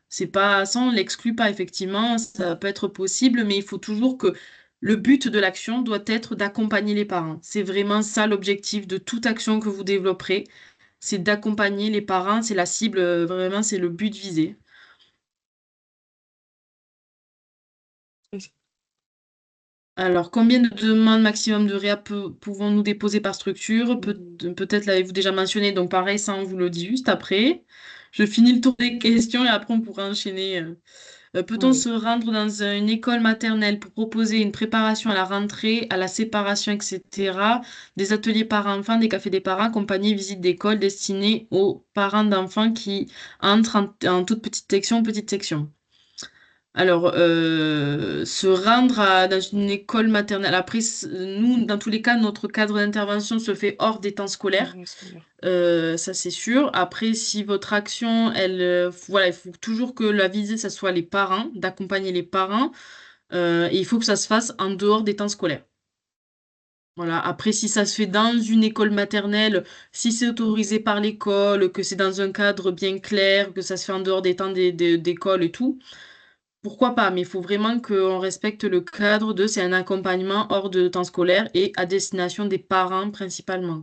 C'est pas, ça on l'exclut pas effectivement, ça peut être possible, mais il faut toujours que le but de l'action doit être d'accompagner les parents. C'est vraiment ça l'objectif de toute action que vous développerez, c'est d'accompagner les parents, c'est la cible, vraiment c'est le but visé. Alors, combien de demandes maximum de réa pouvons-nous déposer par structure? Peut-être l'avez-vous déjà mentionné, donc pareil, ça on vous le dit juste après. Je finis le tour des questions et après on pourra enchaîner. Peut-on Oui. se rendre dans une école maternelle pour proposer une préparation à la rentrée, à la séparation, etc. Des ateliers parents-enfants, des cafés des parents, accompagnés, visites d'école destinées aux parents d'enfants qui entrent en toute petite section. Alors, se rendre dans une école maternelle. Après, nous, dans tous les cas, notre cadre d'intervention se fait hors des temps scolaires. Ouais, scolaire. Ça, c'est sûr. Après, si votre action, voilà, il faut toujours que la visée, ça soit les parents, d'accompagner les parents. Et il faut que ça se fasse en dehors des temps scolaires. Voilà. Après, si ça se fait dans une école maternelle, si c'est autorisé par l'école, que c'est dans un cadre bien clair, que ça se fait en dehors des temps d'école et tout. Pourquoi pas, mais il faut vraiment qu'on respecte le cadre de c'est un accompagnement hors de temps scolaire et à destination des parents principalement.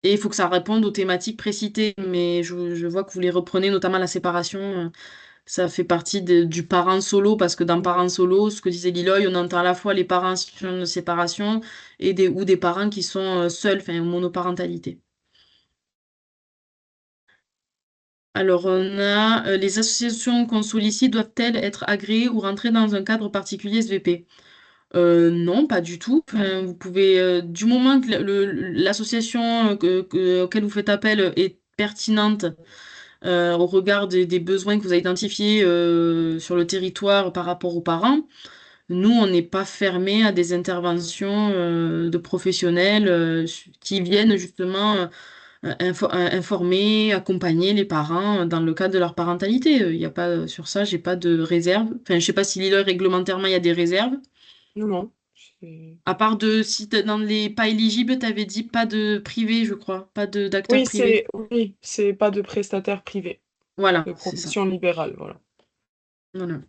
Et il faut que ça réponde aux thématiques précitées, mais je vois que vous les reprenez, notamment la séparation. Ça fait partie du parent solo, parce que dans Ouais. parent solo, ce que disait Liloy, on entend à la fois les parents en situation de séparation ou des parents qui sont seuls, enfin, monoparentalité. Alors, on a les associations qu'on sollicite doivent-elles être agréées ou rentrer dans un cadre particulier SVP? Non, pas du tout. Enfin, vous pouvez, du moment que l'association auquel vous faites appel est pertinente au regard des besoins que vous avez identifiés sur le territoire par rapport aux parents, nous, on n'est pas fermé à des interventions de professionnels qui viennent justement informer, accompagner les parents dans le cadre de leur parentalité. Il y a pas, sur ça, j'ai pas de réserve. Enfin, je sais pas si réglementairement il y a des réserves. Non, non. À part de, si dans les pas éligibles, tu avais dit pas de privé, je crois, pas de d'acteurs privés. Oui, c'est pas de prestataire privé, Voilà, de c'est ça. profession libérale, voilà. Voilà.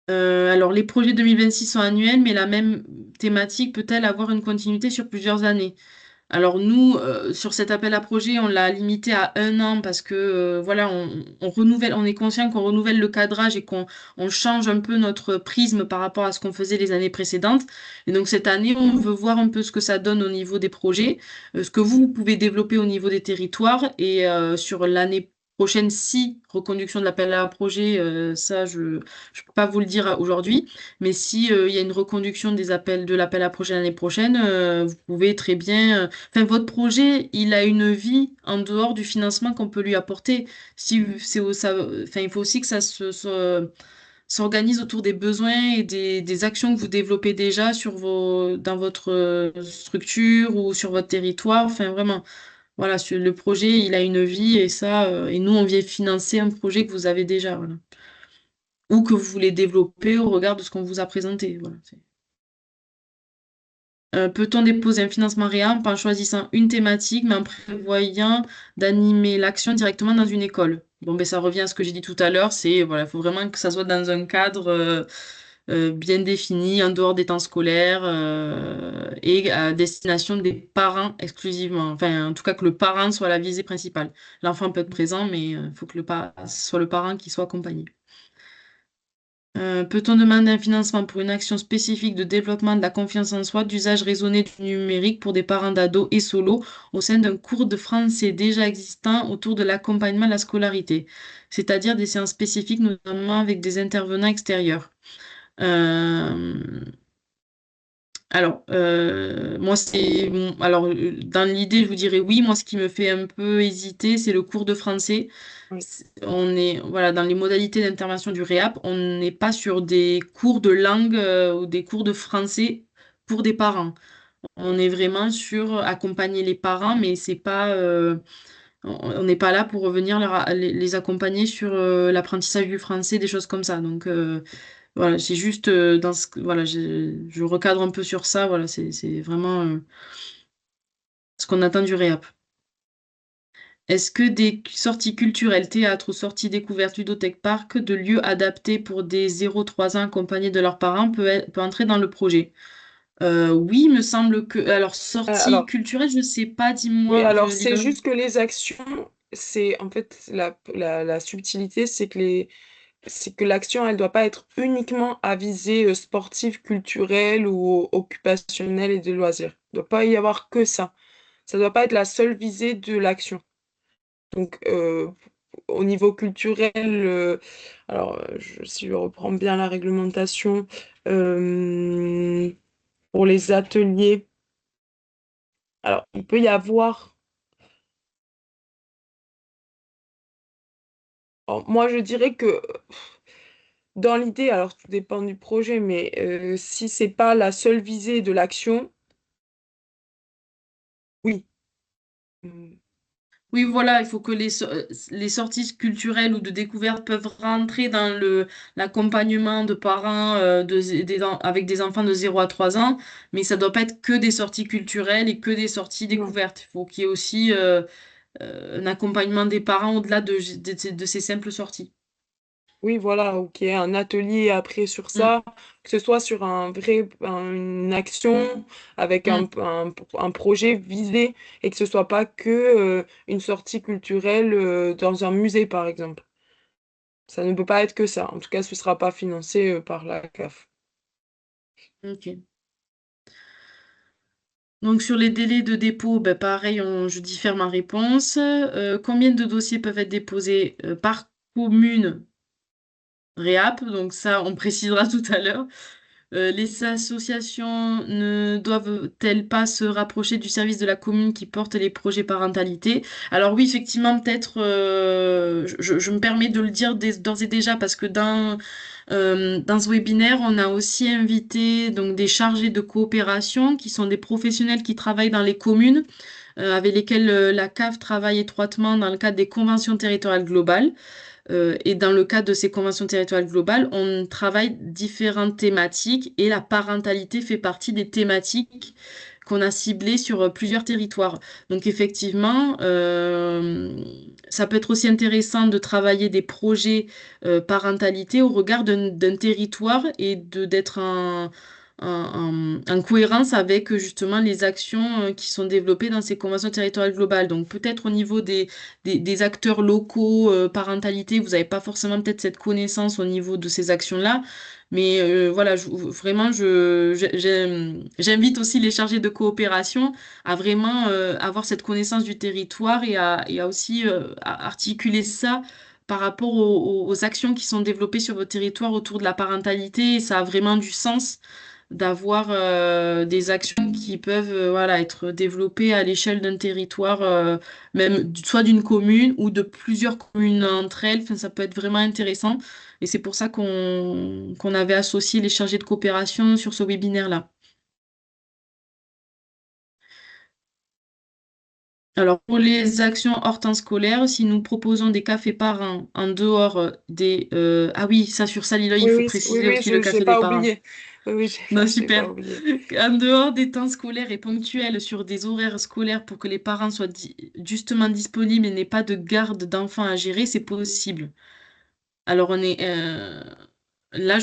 Alors, les projets 2026 sont annuels, mais la même thématique peut-elle avoir une continuité sur plusieurs années? Alors nous, sur cet appel à projet, on l'a limité à 1 an parce que voilà, on renouvelle, on est conscient qu'on renouvelle le cadrage et qu'on change un peu notre prisme par rapport à ce qu'on faisait les années précédentes. Et donc cette année, on veut voir un peu ce que ça donne au niveau des projets, ce que vous pouvez développer au niveau des territoires et sur l'année prochaine, si reconduction de l'appel à projet, ça je peux pas vous le dire aujourd'hui. Mais si il y a une reconduction des appels de l'appel à projet l'année prochaine, vous pouvez très bien. Enfin, votre projet, il a une vie en dehors du financement qu'on peut lui apporter. Si c'est enfin, il faut aussi que s'organise autour des besoins et des actions que vous développez déjà dans votre structure ou sur votre territoire. Enfin, vraiment, voilà, le projet, il a une vie et ça, et nous, on vient financer un projet que vous avez déjà, voilà. Ou que vous voulez développer au regard de ce qu'on vous a présenté. Voilà. Peut-on déposer un financement réel en choisissant une thématique, mais en prévoyant d'animer l'action directement dans une école? Bon, ben, ça revient à ce que j'ai dit tout à l'heure, c'est, voilà, il faut vraiment que ça soit dans un cadre bien défini, en dehors des temps scolaires, et à destination des parents exclusivement. Enfin, en tout cas, que le parent soit la visée principale. L'enfant peut être présent, mais il faut que ce soit le parent qui soit accompagné. Peut-on demander un financement pour une action spécifique de développement de la confiance en soi, d'usage raisonné du numérique pour des parents d'ados et solos au sein d'un cours de français déjà existant autour de l'accompagnement à la scolarité, c'est-à-dire des séances spécifiques, notamment avec des intervenants extérieurs? Euh, moi, dans l'idée, je vous dirais oui. Moi, ce qui me fait un peu hésiter, c'est le cours de français. Oui. On est, voilà, dans les modalités d'intervention du REAP, on n'est pas sur des cours de langue ou des cours de français pour des parents. On est vraiment sur accompagner les parents, mais c'est pas, on n'est pas là pour revenir les accompagner sur l'apprentissage du français, des choses comme ça. Donc, voilà, c'est juste voilà, je recadre un peu sur ça. Voilà, c'est vraiment ce qu'on attend du réap. Est-ce que des sorties culturelles, théâtre ou sorties découvertes, ludothèque parc, de lieux adaptés pour des 0-3 ans accompagnés de leurs parents peut entrer dans le projet? Oui, il me semble que. Alors, sortie Alors, culturelle, je sais pas, oui, dis-moi, alors c'est Lila. juste que les actions, c'est en fait la subtilité, c'est que l'action, elle doit pas être uniquement à visée sportive, culturelle ou occupationnelle et de loisirs. Il doit pas y avoir que ça. Ça doit pas être la seule visée de l'action. Donc, au niveau culturel, si je reprends bien la réglementation, euh, pour les ateliers, alors il peut y avoir, alors, moi je dirais que dans l'idée, alors tout dépend du projet, mais si c'est pas la seule visée de l'action, oui. Mm. Oui, voilà, il faut que les sorties culturelles ou de découverte peuvent rentrer dans l'accompagnement de parents avec des enfants de 0 à 3 ans, mais ça ne doit pas être que des sorties culturelles et que des sorties Non. découvertes. Il faut qu'il y ait aussi un accompagnement des parents au-delà de ces simples sorties. Oui, voilà, ok, un atelier après sur Mm, ça, que ce soit sur une action avec mm. un projet visé et que ce soit pas que une sortie culturelle dans un musée, par exemple. Ça ne peut pas être que ça. En tout cas, ce ne sera pas financé par la CAF. Ok. Donc sur les délais de dépôt, ben, pareil, je diffère ma réponse. Combien de dossiers peuvent être déposés par commune réap? Donc ça, on précisera tout à l'heure. Les associations ne doivent-elles pas se rapprocher du service de la commune qui porte les projets parentalité? Alors oui, effectivement, peut-être, je me permets de le dire d'ores et déjà parce que dans ce webinaire, on a aussi invité donc des chargés de coopération qui sont des professionnels qui travaillent dans les communes avec lesquels la CAF travaille étroitement dans le cadre des conventions territoriales globales. Et dans le cadre de ces conventions territoriales globales, on travaille différentes thématiques et la parentalité fait partie des thématiques qu'on a ciblées sur plusieurs territoires. Donc effectivement, ça peut être aussi intéressant de travailler des projets parentalité au regard d'un territoire et d'être en cohérence avec justement les actions qui sont développées dans ces conventions territoriales globales. Donc peut-être au niveau des acteurs locaux, parentalité, vous n'avez pas forcément peut-être cette connaissance au niveau de ces actions-là. Mais voilà, vraiment, j'invite aussi les chargés de coopération à vraiment avoir cette connaissance du territoire et à aussi à articuler ça par rapport aux actions qui sont développées sur votre territoire autour de la parentalité. Et ça a vraiment du sens d'avoir des actions qui peuvent voilà, être développées à l'échelle d'un territoire, même soit d'une commune ou de plusieurs communes entre elles. Enfin, ça peut être vraiment intéressant. Et c'est pour ça qu'on avait associé les chargés de coopération sur ce webinaire-là. Alors, pour les actions hors temps scolaire, si nous proposons des cafés parents en dehors des... Ah oui, ça sur Saliloy, il Oui, faut oui, oui, préciser oui, aussi le j'ai café des pas parents. oublié. Oui, oui, Non, j'ai pas super. oublié. En dehors des temps scolaires et ponctuels sur des horaires scolaires pour que les parents soient justement disponibles et n'aient pas de garde d'enfants à gérer, c'est possible. Alors, on est, là,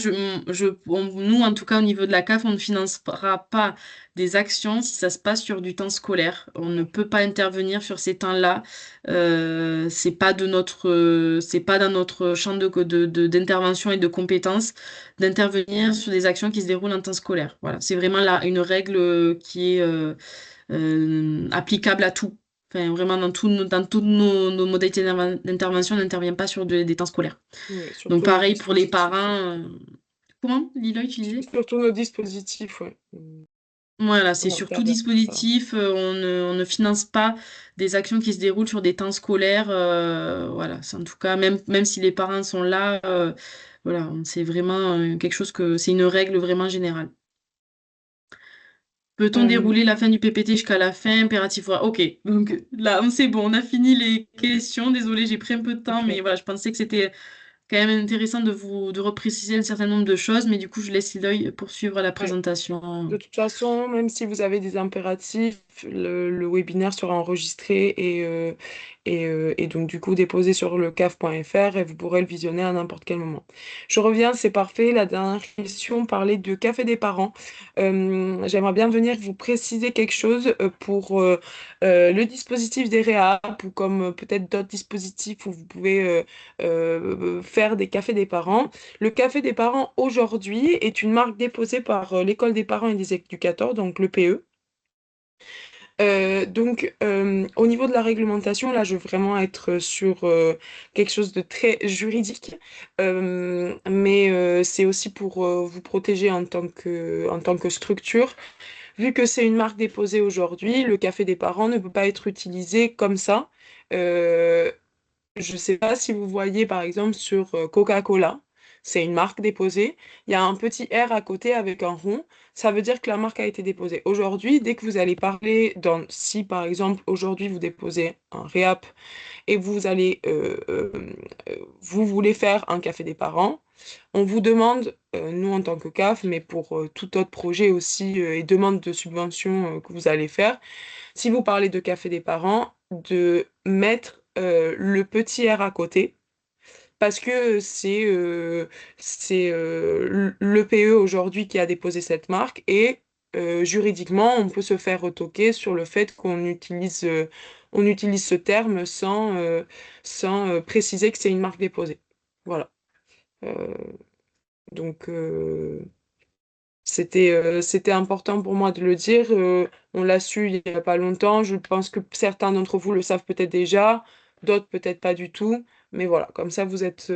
nous, en tout cas, au niveau de la CAF, on ne financera pas des actions si ça se passe sur du temps scolaire. On ne peut pas intervenir sur ces temps-là. C'est pas dans notre champ d'intervention et de compétences d'intervenir sur des actions qui se déroulent en temps scolaire. Voilà, c'est vraiment là une règle qui est applicable à tout. Enfin, vraiment, dans toutes nos modalités d'intervention, on n'intervient pas sur des temps scolaires. Oui, Donc surtout nos pareil pour les dispositifs. Ouais. parents. Comment, Lila, tu disais? Surtout nos dispositifs, ouais. Voilà, c'est On sur tout intervient pour ça. dispositif. On ne finance pas des actions qui se déroulent sur des temps scolaires. Voilà, c'est en tout cas, même si les parents sont là, voilà, c'est vraiment quelque chose c'est une règle vraiment générale. Peut-on Euh, dérouler la fin du PPT jusqu'à la fin? Impératif. Ouais, ok, donc là, c'est bon, on a fini les questions. Désolée, j'ai pris un peu de temps, mais ok. voilà, je pensais que c'était quand même intéressant de repréciser un certain nombre de choses, mais du coup, je laisse Liloy poursuivre la Ouais. De présentation. toute façon, même si vous avez des impératifs, le webinaire sera enregistré et donc du coup déposé sur le caf.fr et vous pourrez le visionner à n'importe quel moment. Je reviens, c'est parfait. La dernière question parlait de café des parents. J'aimerais bien venir vous préciser quelque chose pour le dispositif des réap ou comme peut-être d'autres dispositifs où vous pouvez faire des cafés des parents. Le Café des parents aujourd'hui est une marque déposée par l'École des parents et des éducateurs, donc l'EPE. Au niveau de la réglementation, là, je veux vraiment être sur quelque chose de très juridique, mais c'est aussi pour vous protéger en tant que structure. Vu que c'est une marque déposée aujourd'hui, le café des parents ne peut pas être utilisé comme ça. Euh, je ne sais pas si vous voyez par exemple sur Coca-Cola, c'est une marque déposée. Il y a un petit R à côté avec un rond. Ça veut dire que la marque a été déposée. Aujourd'hui, dès que vous allez parler si par exemple aujourd'hui vous déposez un réap et vous voulez faire un café des parents, on vous demande, nous en tant que CAF, mais pour tout autre projet aussi et demande de subvention que vous allez faire, si vous parlez de café des parents, de mettre le petit R à côté, parce que c'est l'EPE aujourd'hui qui a déposé cette marque, et juridiquement, on peut se faire retoquer sur le fait on utilise ce terme sans préciser que c'est une marque déposée. Voilà. Euh, donc, c'était important pour moi de le dire. On l'a su il n'y a pas longtemps. Je pense que certains d'entre vous le savent peut-être déjà, d'autres peut-être pas du tout. Mais voilà, comme ça, vous êtes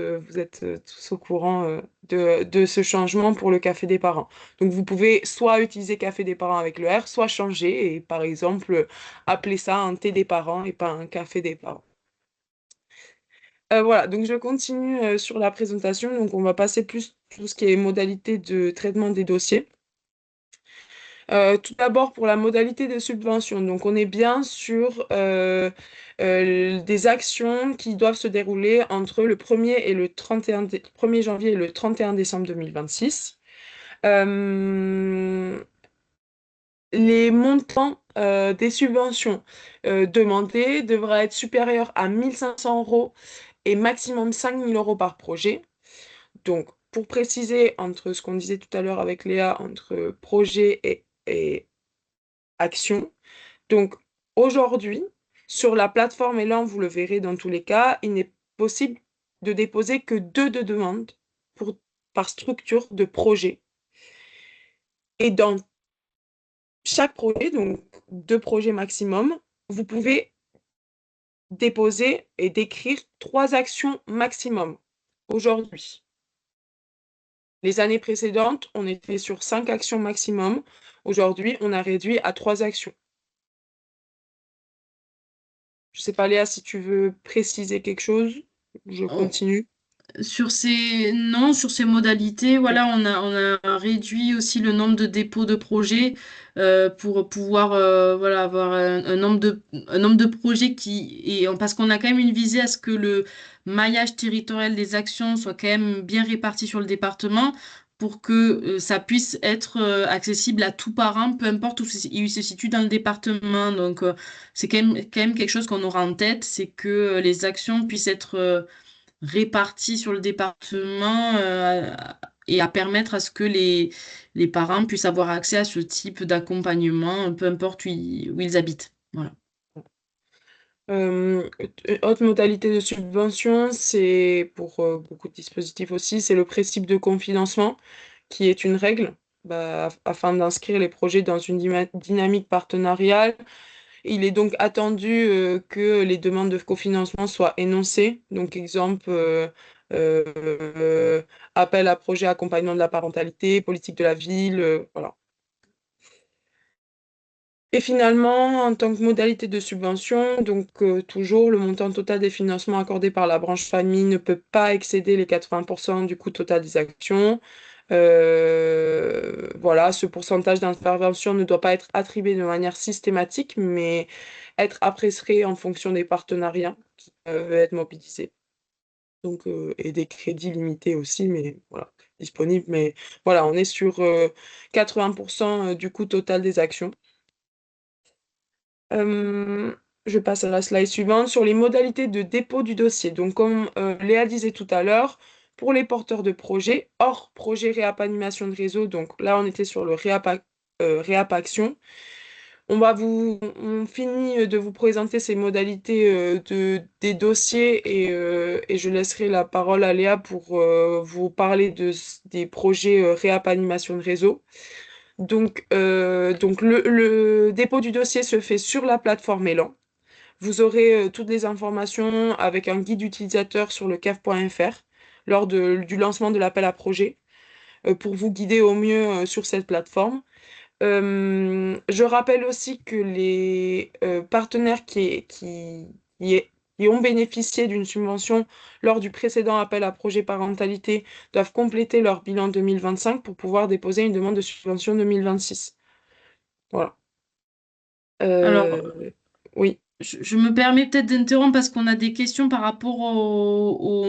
tous au courant de ce changement pour le café des parents. Donc, vous pouvez soit utiliser café des parents avec le R, soit changer et, par exemple, appeler ça un thé des parents et pas un café des parents. Voilà, donc je continue sur la présentation. Donc, on va passer plus tout ce qui est modalité de traitement des dossiers. Tout d'abord, pour la modalité de subvention. Donc, on est bien sur des actions qui doivent se dérouler entre le 1er et le 31 1er janvier et le 31 décembre 2026. Euh, les montants des subventions demandées devraient être supérieurs à 1 500 € et maximum 5 000 € par projet. Donc, pour préciser, entre ce qu'on disait tout à l'heure avec Léa, entre projet et action. Donc, aujourd'hui, sur la plateforme Elan, vous le verrez dans tous les cas, il n'est possible de déposer que deux demandes par structure de projet. Et dans chaque projet, donc 2 projets maximum, vous pouvez déposer et décrire 3 actions maximum aujourd'hui. Les années précédentes, on était sur 5 actions maximum. Aujourd'hui, on a réduit à 3 actions. Je sais pas, Léa, si tu veux préciser quelque chose, je continue. Non, sur ces modalités, Ok. voilà, on a réduit aussi le nombre de dépôts de projets pour pouvoir voilà, avoir un nombre de projets parce qu'on a quand même une visée à ce que le maillage territorial des actions soit quand même bien réparti sur le département pour que ça puisse être accessible à tout parent, peu importe il se situe dans le département. Donc, c'est quand même quelque chose qu'on aura en tête, c'est que les actions puissent être répartis sur le département et à permettre à ce que les parents puissent avoir accès à ce type d'accompagnement, peu importe où ils habitent. Voilà. Euh, Autre modalité de subvention, c'est pour beaucoup de dispositifs aussi, c'est le principe de confinancement, qui est une règle afin d'inscrire les projets dans une dynamique partenariale. Il est donc attendu que les demandes de cofinancement soient énoncées. Donc, exemple, euh, appel à projet accompagnement de la parentalité, politique de la ville, voilà. Et finalement, en tant que modalité de subvention, donc toujours le montant total des financements accordés par la branche famille ne peut pas excéder les 80% du coût total des actions. Voilà, ce pourcentage d'intervention ne doit pas être attribué de manière systématique, mais être apprécié en fonction des partenariats qui peuvent être mobilisés. Donc, et des crédits limités aussi, mais voilà, disponibles. Mais voilà, on est sur 80% du coût total des actions. Euh, je passe à la slide suivante sur les modalités de dépôt du dossier. Donc, comme Léa disait tout à l'heure, pour les porteurs de projets, hors projet réapp animation de réseau, donc là, on était sur le réapp action. On finit de vous présenter ces modalités des dossiers et je laisserai la parole à Léa pour vous parler des projets réapp animation de réseau. Donc le dépôt du dossier se fait sur la plateforme Elan. Vous aurez toutes les informations avec un guide utilisateur sur le caf.fr lors du lancement de l'appel à projet pour vous guider au mieux sur cette plateforme. Je rappelle aussi que les partenaires qui, est- qui ont bénéficié d'une subvention lors du précédent appel à projet parentalité doivent compléter leur bilan 2025 pour pouvoir déposer une demande de subvention 2026. Voilà. Alors, Euh, oui, je me permets peut-être d'interrompre parce qu'on a des questions par rapport aux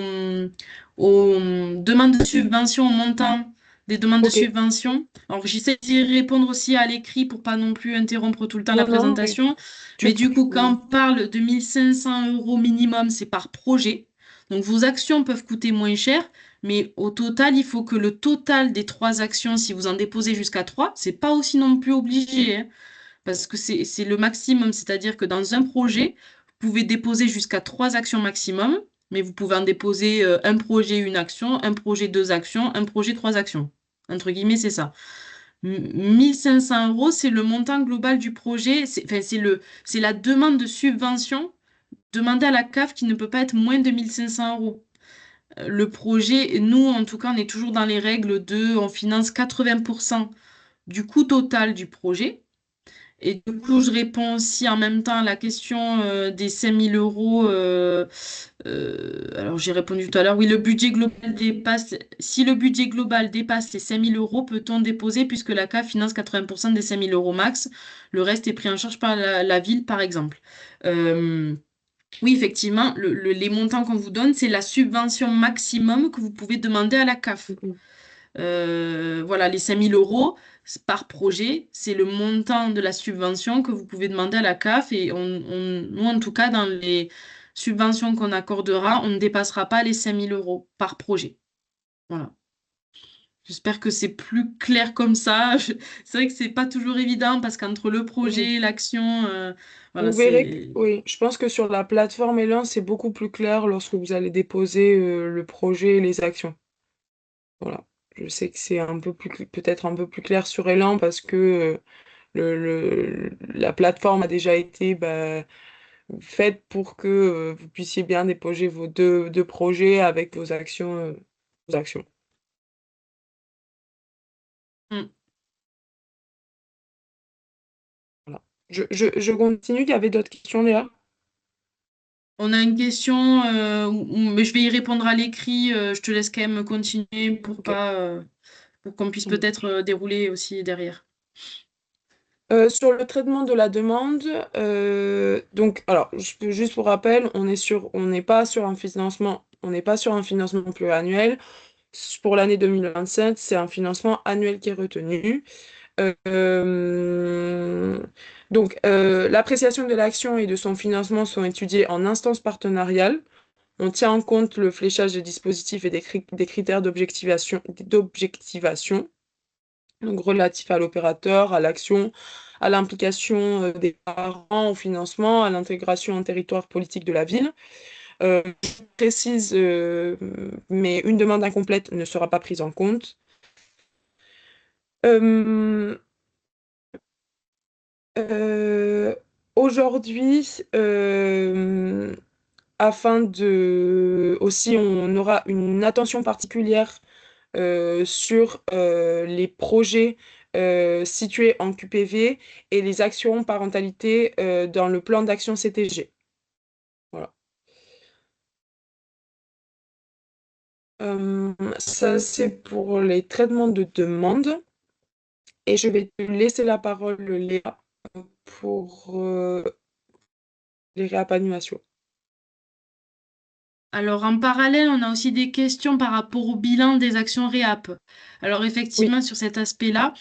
demandes de subvention, au montant des demandes de ok. subvention. Alors, j'essaie d'y répondre aussi à l'écrit pour pas non plus interrompre tout le temps la Non, non, mais présentation. Mais du coup, quand on parle de 1 500 € minimum, c'est par projet. Donc, vos actions peuvent coûter moins cher, mais au total, il faut que le total des 3 actions, si vous en déposez jusqu'à 3, c'est pas aussi non plus obligé, hein. Parce que c'est le maximum, c'est-à-dire que dans un projet, vous pouvez déposer jusqu'à 3 actions maximum, mais vous pouvez en déposer un projet, une action, un projet, 2 actions, un projet, 3 actions. Entre guillemets, c'est ça. 1 500 €, c'est le montant global du projet, enfin, c'est la demande de subvention demandée à la CAF qui ne peut pas être moins de 1 500 €. Le projet, nous, en tout cas, on est toujours dans les règles on finance 80% du coût total du projet Et du coup, je réponds aussi en même temps à la question des 5 000 euros. Alors, j'ai répondu tout à l'heure. Oui, le budget global dépasse. Si le budget global dépasse les 5 000 euros, peut-on déposer puisque la CAF finance 80% des 5 000 euros max? Le reste est pris en charge par la ville, par exemple. Euh, oui, effectivement, les montants qu'on vous donne, c'est la subvention maximum que vous pouvez demander à la CAF. Mhm. Voilà, les 5 000 euros par projet, c'est le montant de la subvention que vous pouvez demander à la CAF. Et nous, en tout cas, dans les subventions qu'on accordera, on ne dépassera pas les 5 000 euros par projet. Voilà. J'espère que c'est plus clair comme ça. C'est vrai que c'est pas toujours évident parce qu'entre le Oui. projet, l'action, voilà, Vous verrez que, c'est. oui, je pense que sur la plateforme Elan, c'est beaucoup plus clair lorsque vous allez déposer le projet et les actions. Voilà. Je sais que c'est un peu plus, peut-être un peu plus clair sur Elan parce que la plateforme a déjà été faite pour que vous puissiez bien déposer vos deux projets avec vos actions, vos actions. Hmm. Voilà. Je continue, il y avait d'autres questions, Léa? On a une question, mais je vais y répondre à l'écrit. Je te laisse quand même continuer Ok. pour qu'on puisse peut-être dérouler aussi derrière. Sur le traitement de la demande, donc, alors, juste pour rappel, on n'est pas sur un financement, on n'est pas sur un financement pluriannuel. Pour l'année 2027, c'est un financement annuel qui est retenu. Euh, l'appréciation de l'action et de son financement sont étudiées en instance partenariale. On tient en compte le fléchage des dispositifs et des critères d'objectivation, donc relatifs à l'opérateur, à l'action, à l'implication des parents au financement, à l'intégration en territoire politique de la ville. Je précise, mais une demande incomplète ne sera pas prise en compte. Euh, euh, Aujourd'hui, afin de aussi, on aura une attention particulière sur les projets situés en QPV et les actions parentalité dans le plan d'action CTG. Voilà. Ça, c'est pour les traitements de demande. Et je vais te laisser la parole, Léa, pour les réapanimations. Alors, en parallèle, on a aussi des questions par rapport au bilan des actions réap. Alors, Oui. effectivement, sur cet aspect-là,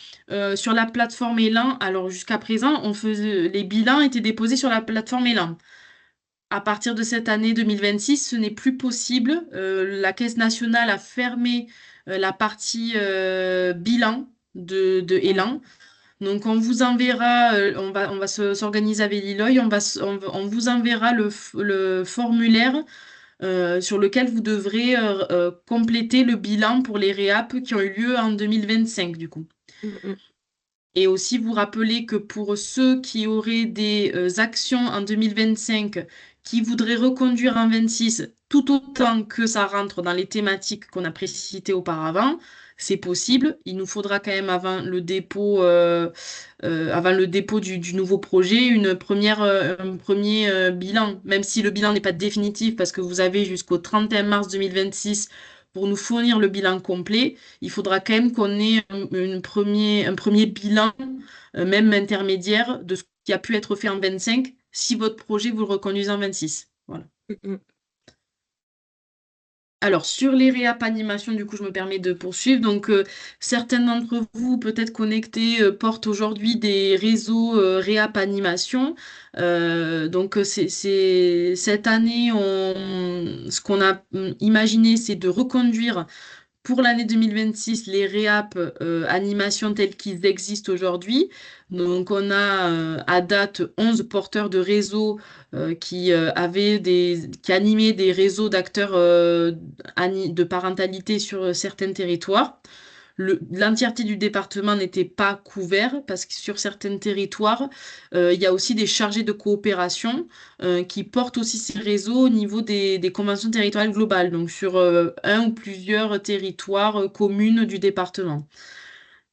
sur la plateforme Elan, alors jusqu'à présent, les bilans étaient déposés sur la plateforme Elan. À partir de cette année 2026, ce n'est plus possible. La Caisse nationale a fermé la partie bilan de Mhm. Elan. Donc, on vous enverra, on va s'organiser avec Liloy, on vous enverra le formulaire sur lequel vous devrez compléter le bilan pour les réap qui ont eu lieu en 2025, du coup. Mhm. Et aussi vous rappeler que pour ceux qui auraient des actions en 2025 qui voudraient reconduire en 26, tout autant que ça rentre dans les thématiques qu'on a précitées auparavant, c'est possible. Il nous faudra quand même avant le dépôt du nouveau projet, un premier bilan, même si le bilan n'est pas définitif parce que vous avez jusqu'au 31 mars 2026 pour nous fournir le bilan complet. Il faudra quand même qu'on ait un premier bilan, même intermédiaire, de ce qui a pu être fait en 25, si votre projet vous le reconduisez en 26. Voilà. Mhm. Alors, sur les réap animations, du coup, je me permets de poursuivre. Donc, certains d'entre vous, peut-être connectés, portent aujourd'hui des réseaux réap animation. Cette année, ce qu'on a imaginé, c'est de reconduire pour l'année 2026, les réap animations telles qu'ils existent aujourd'hui. Donc, on a à date 11 porteurs de réseaux qui animaient des réseaux d'acteurs de parentalité sur certains territoires. L'entièreté du département n'était pas couvert parce que sur certains territoires, il y a aussi des chargés de coopération qui portent aussi ces réseaux au niveau des conventions territoriales globales, donc sur un ou plusieurs territoires communes du département.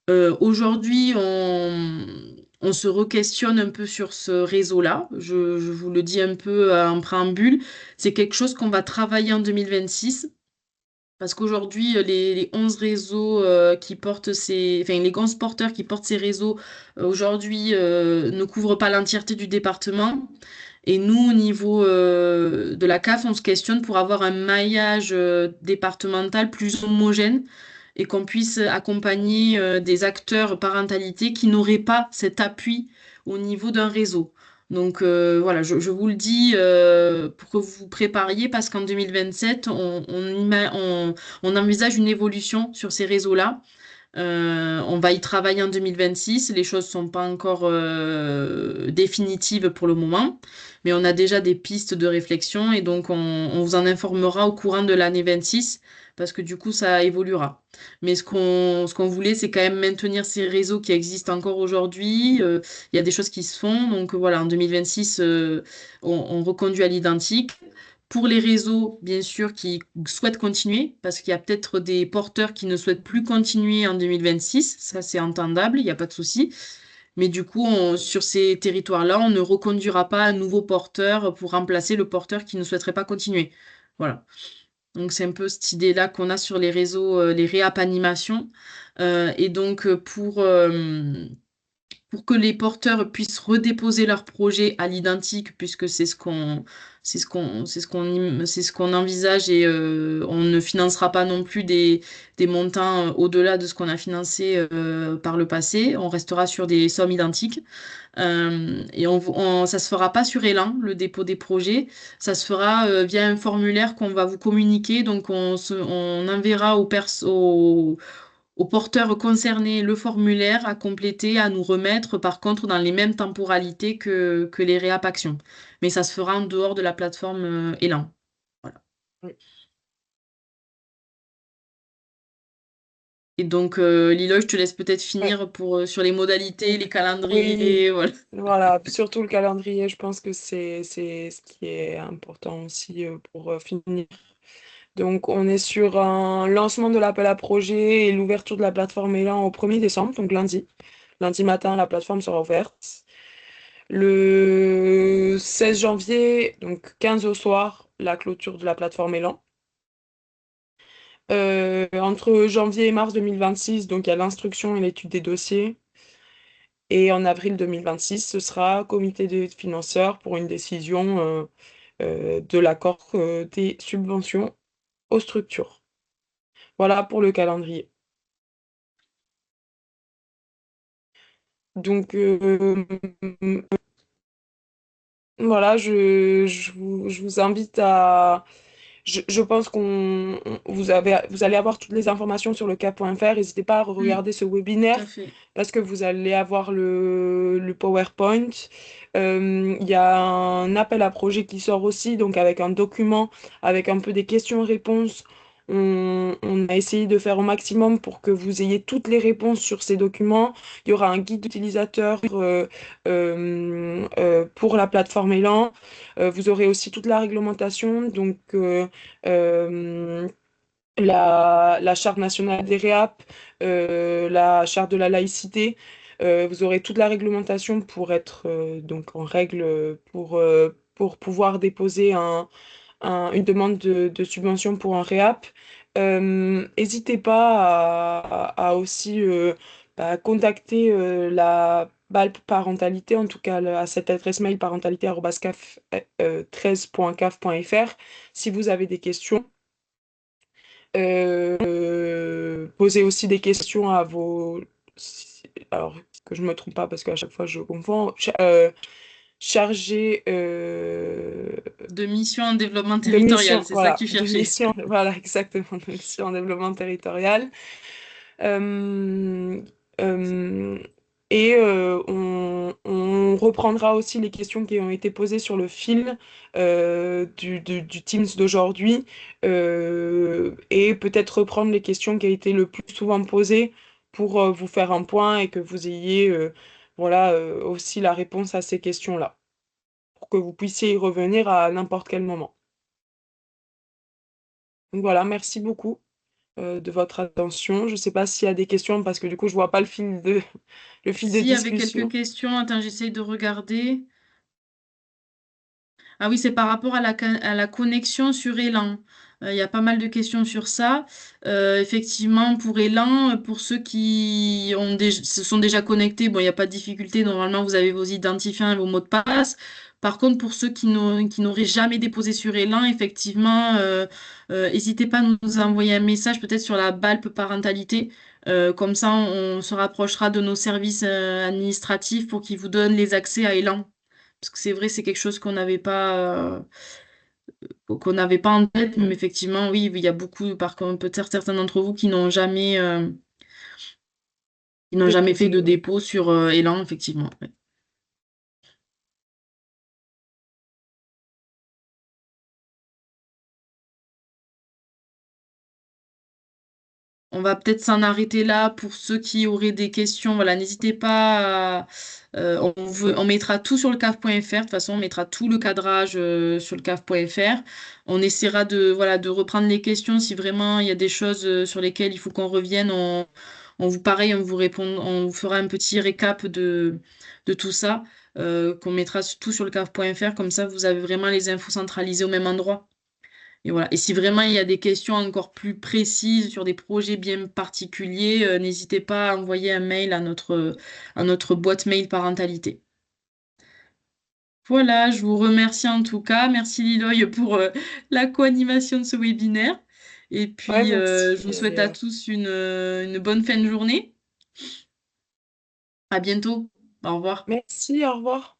Aujourd'hui, on se re-questionne un peu sur ce réseau-là. Je vous le dis un peu en préambule. C'est quelque chose qu'on va travailler en 2026. Parce qu'aujourd'hui, les 11 réseaux qui portent enfin, les 11 porteurs qui portent ces réseaux aujourd'hui ne couvrent pas l'entièreté du département. Et nous, au niveau de la CAF, on se questionne pour avoir un maillage départemental plus homogène et qu'on puisse accompagner des acteurs parentalité qui n'auraient pas cet appui au niveau d'un réseau. Donc voilà, je vous le dis pour que vous vous prépariez parce qu'en 2027, on envisage une évolution sur ces réseaux-là. On va y travailler en 2026. Les choses sont pas encore définitives pour le moment, mais on a déjà des pistes de réflexion et donc on vous en informera au courant de l'année 26 parce que du coup ça évoluera. Mais ce qu'on voulait, c'est quand même maintenir ces réseaux qui existent encore aujourd'hui. Il y a des choses qui se font, donc voilà, en 2026, on reconduit à l'identique. Pour les réseaux, bien sûr, qui souhaitent continuer, parce qu'il y a peut-être des porteurs qui ne souhaitent plus continuer en 2026, ça c'est entendable, il n'y a pas de souci. Mais du coup, sur ces territoires-là, on ne reconduira pas un nouveau porteur pour remplacer le porteur qui ne souhaiterait pas continuer. Voilà. Donc c'est un peu cette idée-là qu'on a sur les réseaux, les réapp animations. Et donc pour que les porteurs puissent redéposer leur projet à l'identique, puisque c'est ce qu'on envisage et on ne financera pas non plus des montants au-delà de ce qu'on a financé par le passé. On restera sur des sommes identiques. Et ça se fera pas sur Elan, le dépôt des projets. Ça se fera via un formulaire qu'on va vous communiquer. Donc on enverra aux porteurs concernés le formulaire à compléter, à nous remettre, par contre, dans les mêmes temporalités que les réapp actions. Mais ça se fera en dehors de la plateforme Elan. Voilà. Oui. Et donc, Lilo, je te laisse peut-être Ouais. finir sur les modalités, les Oui, calendriers, voilà. voilà, surtout le calendrier, je pense que c'est ce qui est important aussi pour finir. Donc, on est sur un lancement de l'appel à projet et l'ouverture de la plateforme Elan au 1er décembre, donc lundi. Lundi matin, la plateforme sera ouverte. Le 16 janvier, donc 15 au soir, la clôture de la plateforme Elan. Entre janvier et mars 2026, donc il y a l'instruction et l'étude des dossiers. Et en avril 2026, ce sera comité des financeurs pour une décision de l'accord des subventions aux structures. Voilà pour le calendrier. Donc voilà, je vous invite à... je pense vous allez avoir toutes les informations sur le cas.fr. N'hésitez pas à Mm, regarder ce tout à webinaire fait. parce que vous allez avoir le PowerPoint. Il y a un appel à projet qui sort aussi, donc avec un document, avec un peu des questions-réponses. On a essayé de faire au maximum pour que vous ayez toutes les réponses sur ces documents. Il y aura un guide utilisateur pour la plateforme Elan. Vous aurez aussi toute la réglementation, donc euh, la charte nationale des réapp, la charte de la laïcité. Vous aurez toute la réglementation pour être donc en règle pour pouvoir déposer une demande de subvention pour un réapp. N'hésitez pas à aussi bah, contacter la BALP parentalité, en tout cas à cette adresse mail parentalité@13.caf.fr si vous avez des questions. Posez aussi des questions à vos... Alors, que je ne me trompe pas parce qu'à chaque fois je confonds. Chargés De mission en développement de territorial, mission, c'est ça que voilà, tu de cherchais. mission, voilà, exactement, de mission en développement territorial. Euh, euh, on reprendra aussi les questions qui ont été posées sur le fil du Teams d'aujourd'hui et peut-être reprendre les questions qui ont été le plus souvent posées pour vous faire un point et que vous ayez voilà, aussi la réponse à ces questions-là, pour que vous puissiez y revenir à n'importe quel moment. Donc voilà, merci beaucoup. de votre attention. Je ne sais pas s'il y a des questions parce que du coup, je vois pas le fil de S'il y avait quelques discussion. questions, attends, j'essaye de regarder. Ah oui, c'est par rapport à à la connexion sur Elan. Il y a pas mal de questions sur ça. Effectivement, pour Elan, pour ceux qui se sont déjà connectés, bon, il n'y a pas de difficulté. Normalement, vous avez vos identifiants et vos mots de passe. Par contre, pour ceux qui n'auraient jamais déposé sur Elan, effectivement, n'hésitez pas à nous envoyer un message, peut-être sur la BALP parentalité. Comme ça, on se rapprochera de nos services administratifs pour qu'ils vous donnent les accès à Elan. Parce que c'est vrai, c'est quelque chose qu'on n'avait pas en tête, mais effectivement, oui, il y a beaucoup, par contre, peut-être certains d'entre vous qui n'ont jamais fait Déposé, de ouais. dépôt sur Elan, effectivement. Ouais. On va peut-être s'en arrêter là pour ceux qui auraient des questions. Voilà, n'hésitez pas. On mettra tout sur le caf.fr. De toute façon, on mettra tout le cadrage sur le caf.fr. On essaiera voilà, de reprendre les questions si vraiment il y a des choses sur lesquelles il faut qu'on revienne. Pareil, on vous fera un petit récap de tout ça, qu'on mettra tout sur le caf.fr. Comme ça, vous avez vraiment les infos centralisées au même endroit. Et voilà. Et si vraiment il y a des questions encore plus précises sur des projets bien particuliers, n'hésitez pas à envoyer un mail à notre boîte mail parentalité. Voilà, je vous remercie en tout cas. Merci Liloy pour la co-animation de ce webinaire. Et Ouais, puis, merci. je vous souhaite à tous une bonne fin de journée. À bientôt. Au revoir. Merci, au revoir.